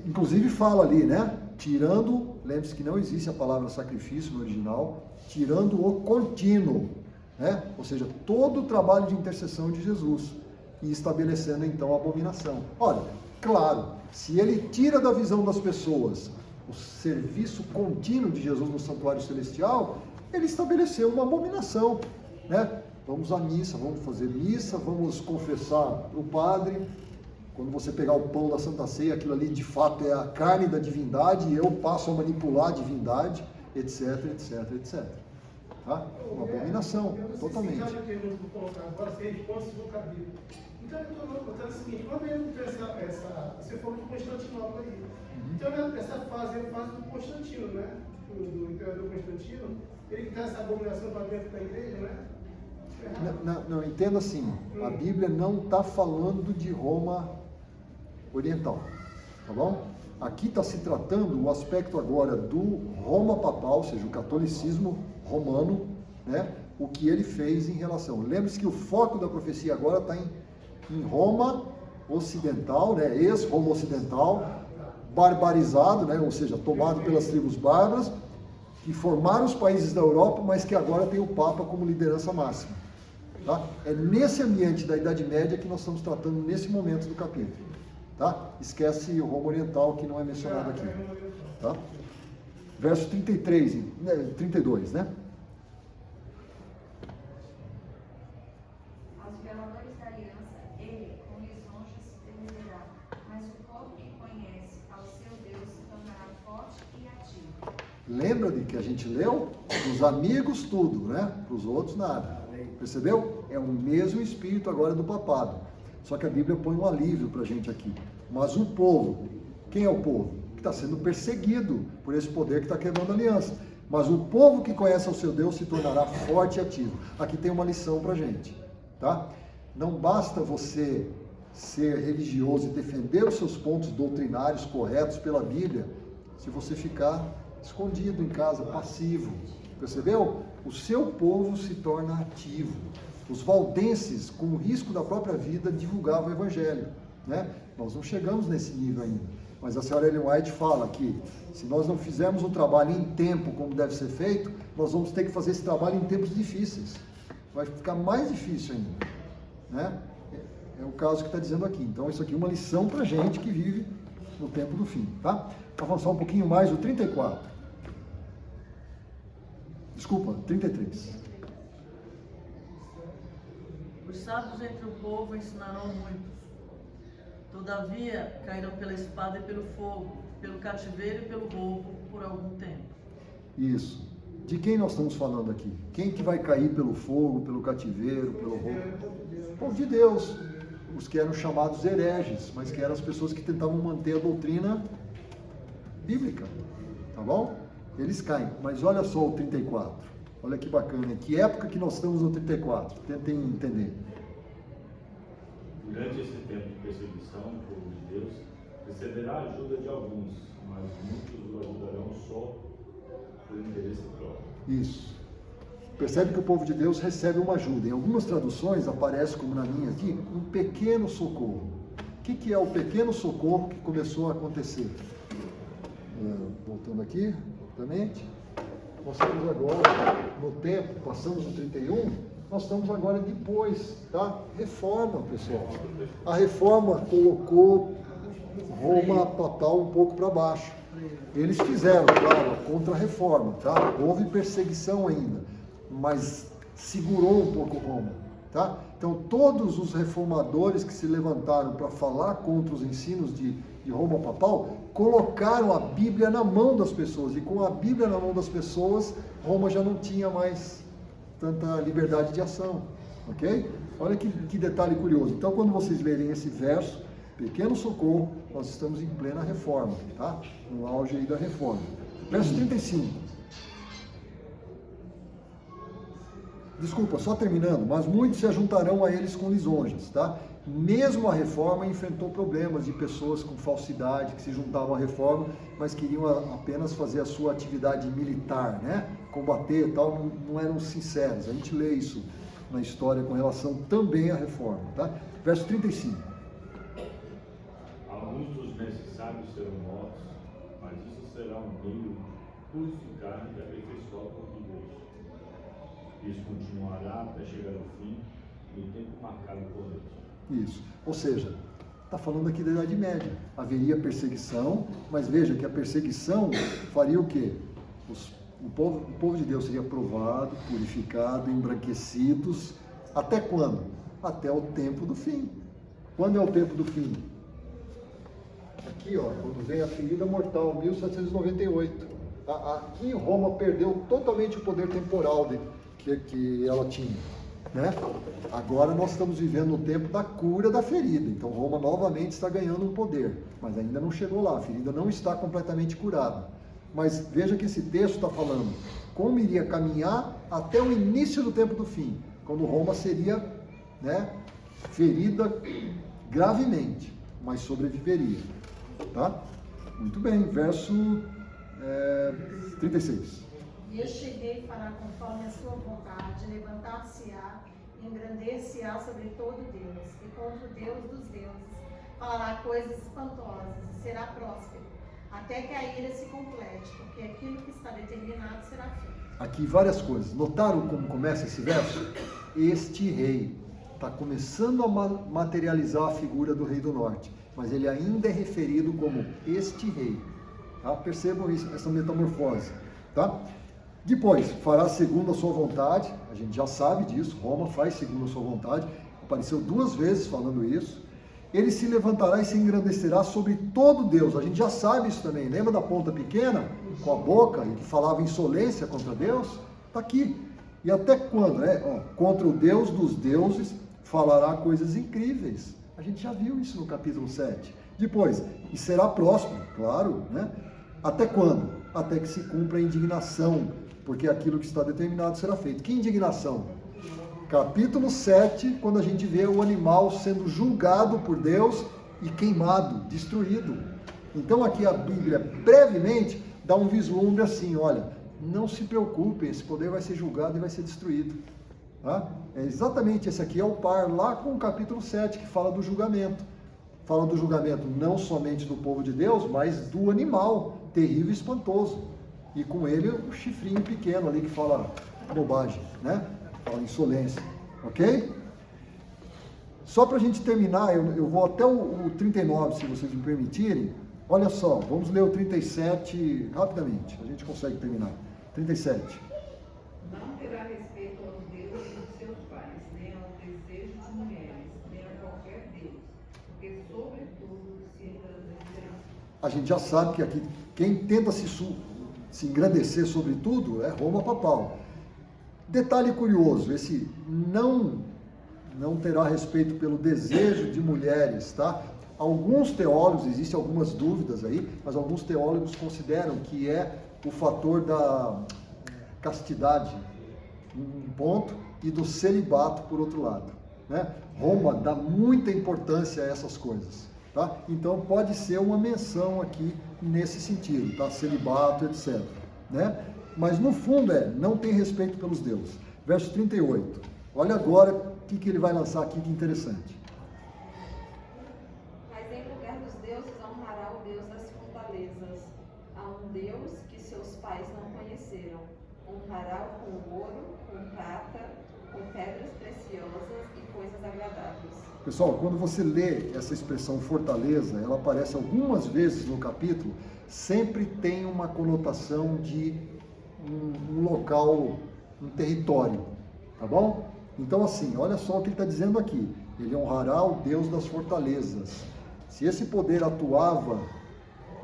Inclusive fala ali, né? Tirando, lembre-se que não existe a palavra sacrifício no original, tirando o contínuo, né? Ou seja, todo o trabalho de intercessão de Jesus e estabelecendo então a abominação. Olha, claro, se ele tira da visão das pessoas o serviço contínuo de Jesus no santuário celestial, ele estabeleceu uma abominação, né? Vamos à missa, vamos fazer missa, vamos confessar para o padre. Quando você pegar o pão da Santa Ceia, aquilo ali de fato é a carne da divindade e eu passo a manipular a divindade, etc, etc, etc. Tá? Uma abominação, totalmente. Então, eu estou colocando agora, se responde se for cabível. Então, eu estou colocando o seguinte, quando ele tem você falou de Constantinopla aí. Então, essa fase é a fase do Constantino, né? Do imperador Constantino, ele traz essa abominação para dentro da igreja, né? Não, entenda assim, a Bíblia não está falando de Roma Oriental, tá bom? Aqui está se tratando o aspecto agora do Roma papal, ou seja, o catolicismo romano, né? O que ele fez em relação. Lembre-se que o foco da profecia agora está em Roma ocidental, né? Ex-Roma ocidental, barbarizado, né? Ou seja, tomado pelas tribos bárbaras, que formaram os países da Europa, mas que agora tem o Papa como liderança máxima. Tá? É nesse ambiente da Idade Média que nós estamos tratando nesse momento do capítulo. Tá? Esquece o Roma Oriental, que não é mencionado aqui. Tá? Verso 32, né? Aos violadores da aliança, ele com lisonjas defenderá, mas o povo que conhece ao seu Deus se tornará forte e ativo. Lembra de que a gente leu? Os amigos tudo, né? Para os outros nada. Percebeu? É o mesmo espírito agora do papado. Só que a Bíblia põe um alívio para a gente aqui. Mas o povo, quem é o povo? Que está sendo perseguido por esse poder que está quebrando a aliança. Mas o povo que conhece ao seu Deus se tornará forte e ativo. Aqui tem uma lição para a gente. Tá? Não basta você ser religioso e defender os seus pontos doutrinários corretos pela Bíblia se você ficar escondido em casa, passivo. Percebeu? O seu povo se torna ativo. Os valdenses, com o risco da própria vida, divulgavam o Evangelho. Né? Nós não chegamos nesse nível ainda. Mas a senhora Ellen White fala que se nós não fizermos o trabalho em tempo como deve ser feito, nós vamos ter que fazer esse trabalho em tempos difíceis. Vai ficar mais difícil ainda. Né? É o caso que está dizendo aqui. Então isso aqui é uma lição para a gente que vive no tempo do fim. Tá? Avançar um pouquinho mais, o 34. Desculpa, 33. Os sábios entre o povo ensinarão muitos. Todavia, cairão pela espada e pelo fogo, pelo cativeiro e pelo roubo por algum tempo. Isso. De quem nós estamos falando aqui? Quem que vai cair pelo fogo, pelo cativeiro, pelo roubo? O povo de Deus. Os que eram chamados hereges, mas que eram as pessoas que tentavam manter a doutrina bíblica. Tá bom? Eles caem. Mas olha só o 34. Olha que bacana. Em que época que nós estamos no 34? Tentem entender. Durante esse tempo de perseguição, o povo de Deus receberá a ajuda de alguns, mas muitos o ajudarão só por interesse próprio. Isso. Percebe que o povo de Deus recebe uma ajuda. Em algumas traduções aparece, como na minha aqui, um pequeno socorro. O que é o pequeno socorro que começou a acontecer? Voltando aqui, rapidamente. Nós estamos agora no tempo, passamos o 31, nós estamos agora depois da reforma, pessoal. A reforma colocou Roma papal um pouco para baixo. Eles fizeram, claro, a contra-reforma, tá? Houve perseguição ainda, mas segurou um pouco Roma, tá? Então, todos os reformadores que se levantaram para falar contra os ensinos de Roma papal, colocaram a Bíblia na mão das pessoas, e com a Bíblia na mão das pessoas, Roma já não tinha mais tanta liberdade de ação, ok? Olha que detalhe curioso. Então, quando vocês lerem esse verso, pequeno socorro, nós estamos em plena reforma, tá? No auge aí da reforma. Verso 35. Desculpa, só terminando, mas muitos se ajuntarão a eles com lisonjas, tá? Mesmo a reforma enfrentou problemas de pessoas com falsidade, que se juntavam à reforma, mas queriam apenas fazer a sua atividade militar, né? Combater e tal, não eram sinceros. A gente lê isso na história com relação também à reforma, tá? Verso 35. Alguns dos necessários serão mortos, mas isso será um meio de purificar e aperfeiçoar o povo de Deus. Isso continuará até chegar ao fim, no tempo marcado por Deus. Isso. Ou seja, está falando aqui da Idade Média. Haveria perseguição, mas veja que a perseguição faria o quê? O povo de Deus seria provado, purificado, embranquecidos. Até quando? Até o tempo do fim. Quando é o tempo do fim? Aqui, ó, quando vem a ferida mortal, 1798. Aqui Roma perdeu totalmente o poder temporal que ela tinha. Né? Agora nós estamos vivendo o tempo da cura da ferida. Então Roma novamente está ganhando um poder, mas ainda não chegou lá. A ferida não está completamente curada. Mas veja que esse texto está falando como iria caminhar até o início do tempo do fim, quando Roma seria, né, ferida gravemente, mas sobreviveria. Tá? Muito bem, verso 36. E este rei fará conforme a sua vontade, levantar-se-á, engrandecer-se-á sobre todo Deus, e contra o Deus dos deuses falará coisas espantosas, e será próspero, até que a ira se complete, porque aquilo que está determinado será feito. Aqui várias coisas. Notaram como começa esse verso? Este rei está começando a materializar a figura do rei do norte, mas ele ainda é referido como este rei. Tá? Percebam isso, essa metamorfose. Tá? Depois, fará segundo a sua vontade. A gente já sabe disso, Roma faz segundo a sua vontade. Apareceu 2 vezes falando isso. Ele se levantará e se engrandecerá sobre todo Deus. A gente já sabe isso também. Lembra da ponta pequena, com a boca, e que falava insolência contra Deus? Está aqui. E até quando? Contra o Deus dos deuses falará coisas incríveis. A gente já viu isso no capítulo 7. Depois, e será próspero, claro, né? Até quando? Até que se cumpra a indignação, porque aquilo que está determinado será feito. Que indignação? Capítulo 7, quando a gente vê o animal sendo julgado por Deus e queimado, destruído. Então aqui a Bíblia brevemente dá um vislumbre assim, olha, não se preocupem, esse poder vai ser julgado e vai ser destruído. Tá? É exatamente esse aqui é o par lá com o capítulo 7, que fala do julgamento. Fala do julgamento não somente do povo de Deus, mas do animal terrível e espantoso. E com ele o chifrinho pequeno ali que fala bobagem, né? Fala insolência, ok? Só para a gente terminar, eu vou até o 39, se vocês me permitirem. Olha só, vamos ler o 37 rapidamente, a gente consegue terminar. 37. Não terá respeito aos deuses de seus pais, nem ao desejo de mulheres, nem a qualquer deus, porque sobretudo se engrandecerá. A gente já sabe que aqui quem tenta se engrandecer sobre tudo é Roma papal. Detalhe curioso, esse não terá respeito pelo desejo de mulheres, tá? Alguns teólogos, existem algumas dúvidas aí, mas alguns teólogos consideram que é o fator da castidade, um ponto, e do celibato, por outro lado, né? Roma dá muita importância a essas coisas, tá? Então pode ser uma menção aqui nesse sentido, tá? Celibato, etc, né? Mas no fundo não tem respeito pelos deuses. Verso 38. Olha agora o que ele vai lançar aqui de interessante. Mas em lugar dos deuses honrará o Deus das fortalezas, a um Deus que seus pais não conheceram. Honrará com ouro, com prata, com pedras preciosas e coisas agradáveis. Pessoal, quando você lê essa expressão fortaleza, ela aparece algumas vezes no capítulo, sempre tem uma conotação de um local, um território, tá bom? Então assim, olha só o que ele está dizendo aqui. Ele honrará o Deus das fortalezas. Se esse poder atuava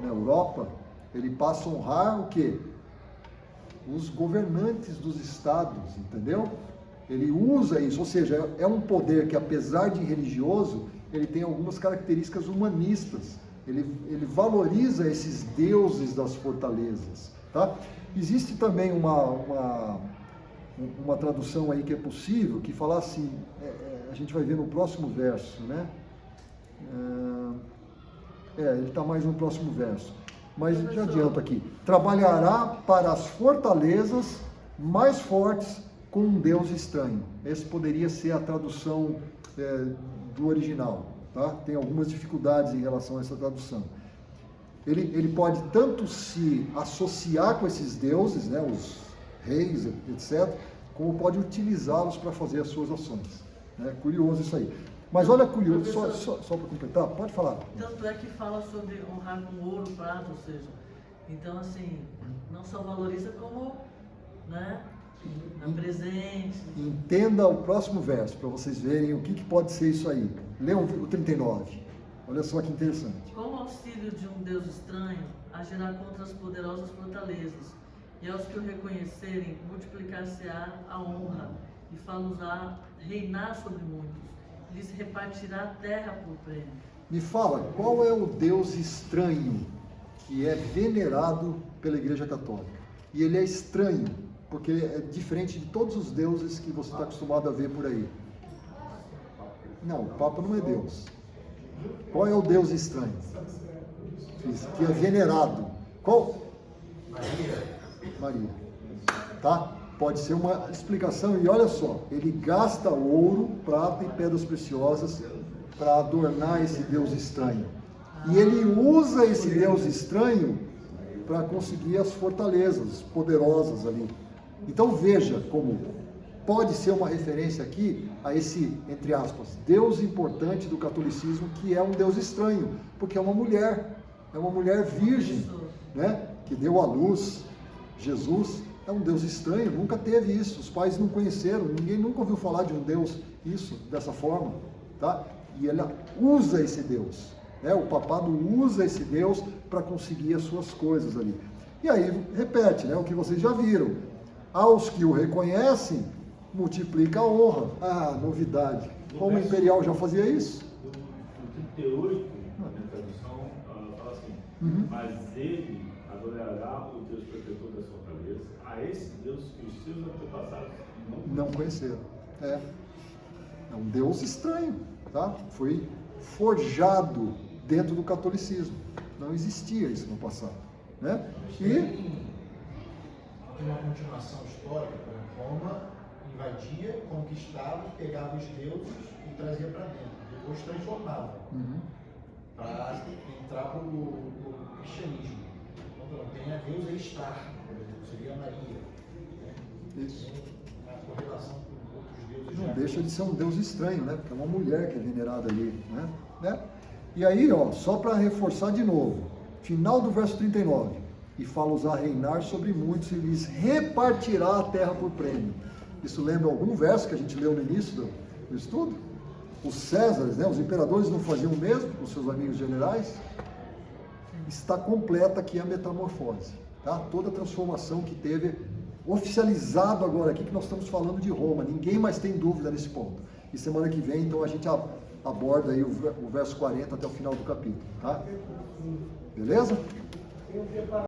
na Europa, ele passa a honrar o quê? Os governantes dos estados, entendeu? Ele usa isso, ou seja, é um poder que, apesar de religioso, ele tem algumas características humanistas. Ele valoriza esses deuses das fortalezas, tá? Existe também uma tradução aí que é possível, que fala assim, a gente vai ver no próximo verso, né? Ele está mais no próximo verso, mas já adianto aqui. Trabalhará para as fortalezas mais fortes com um Deus estranho. Essa poderia ser a tradução do original, tá? Tem algumas dificuldades em relação a essa tradução. Ele pode tanto se associar com esses deuses, né, os reis, etc., como pode utilizá-los para fazer as suas ações. É curioso isso aí. Mas olha curioso, só para completar, pode falar. Tanto é que fala sobre honrar com ouro, prata, ou seja, então assim, não só valoriza como, né, dá presente. Entenda o próximo verso, para vocês verem o que pode ser isso aí. Leiam o 39. Olha só que interessante. Com o auxílio de um Deus estranho, agirá contra as poderosas fortalezas, e aos que o reconhecerem, multiplicar-se-á a honra, e fá-los-á reinar sobre muitos, lhes repartirá a terra por prêmio. Me fala, qual é o Deus estranho que é venerado pela Igreja Católica? E ele é estranho, porque é diferente de todos os deuses que você está acostumado a ver por aí. Não, o Papa não é Deus. Qual é o Deus estranho? que é venerado. Qual? Maria. Maria. Tá? Pode ser uma explicação. E olha só, ele gasta ouro, prata e pedras preciosas para adornar esse Deus estranho. E ele usa esse Deus estranho para conseguir as fortalezas poderosas ali. Então veja como pode ser uma referência aqui a esse, entre aspas, Deus importante do catolicismo, que é um Deus estranho, porque é uma mulher virgem, né, que deu à luz Jesus. É um Deus estranho, nunca teve isso, os pais não conheceram, ninguém nunca ouviu falar de um Deus dessa forma, tá? E ele usa esse Deus, né? O papado usa esse Deus para conseguir as suas coisas ali. E aí repete, né, o que vocês já viram: aos que o reconhecem, multiplica a honra. Ah, novidade. Como o Imperial já fazia isso? No 38, na minha tradução, fala assim: mas ele adorará o Deus protetor das fortalezas, a esse Deus que os seus antepassados não conheceram. É um Deus estranho, tá? Foi forjado dentro do catolicismo. Não existia isso no passado, né? Tem uma continuação histórica, quando Roma invadia, conquistava, pegava os deuses e trazia para dentro. Depois transformava para entrar para o cristianismo. Então, tem a deusa Estar, por exemplo, seria Maria. Isso. A correlação com outros deuses. Não deixa de ser um Deus estranho, né? Porque é uma mulher que é venerada ali, né? E aí, ó, só para reforçar de novo, final do verso 39, e fala-os a reinar sobre muitos e lhes repartirá a terra por prêmio. Isso lembra algum verso que a gente leu no início do estudo? Os Césares, né? Os imperadores não faziam o mesmo com seus amigos generais? Está completa aqui a metamorfose, tá? Toda a transformação que teve, oficializado agora aqui, que nós estamos falando de Roma, ninguém mais tem dúvida nesse ponto. E semana que vem, então, a gente aborda aí o verso 40 até o final do capítulo, tá? Beleza?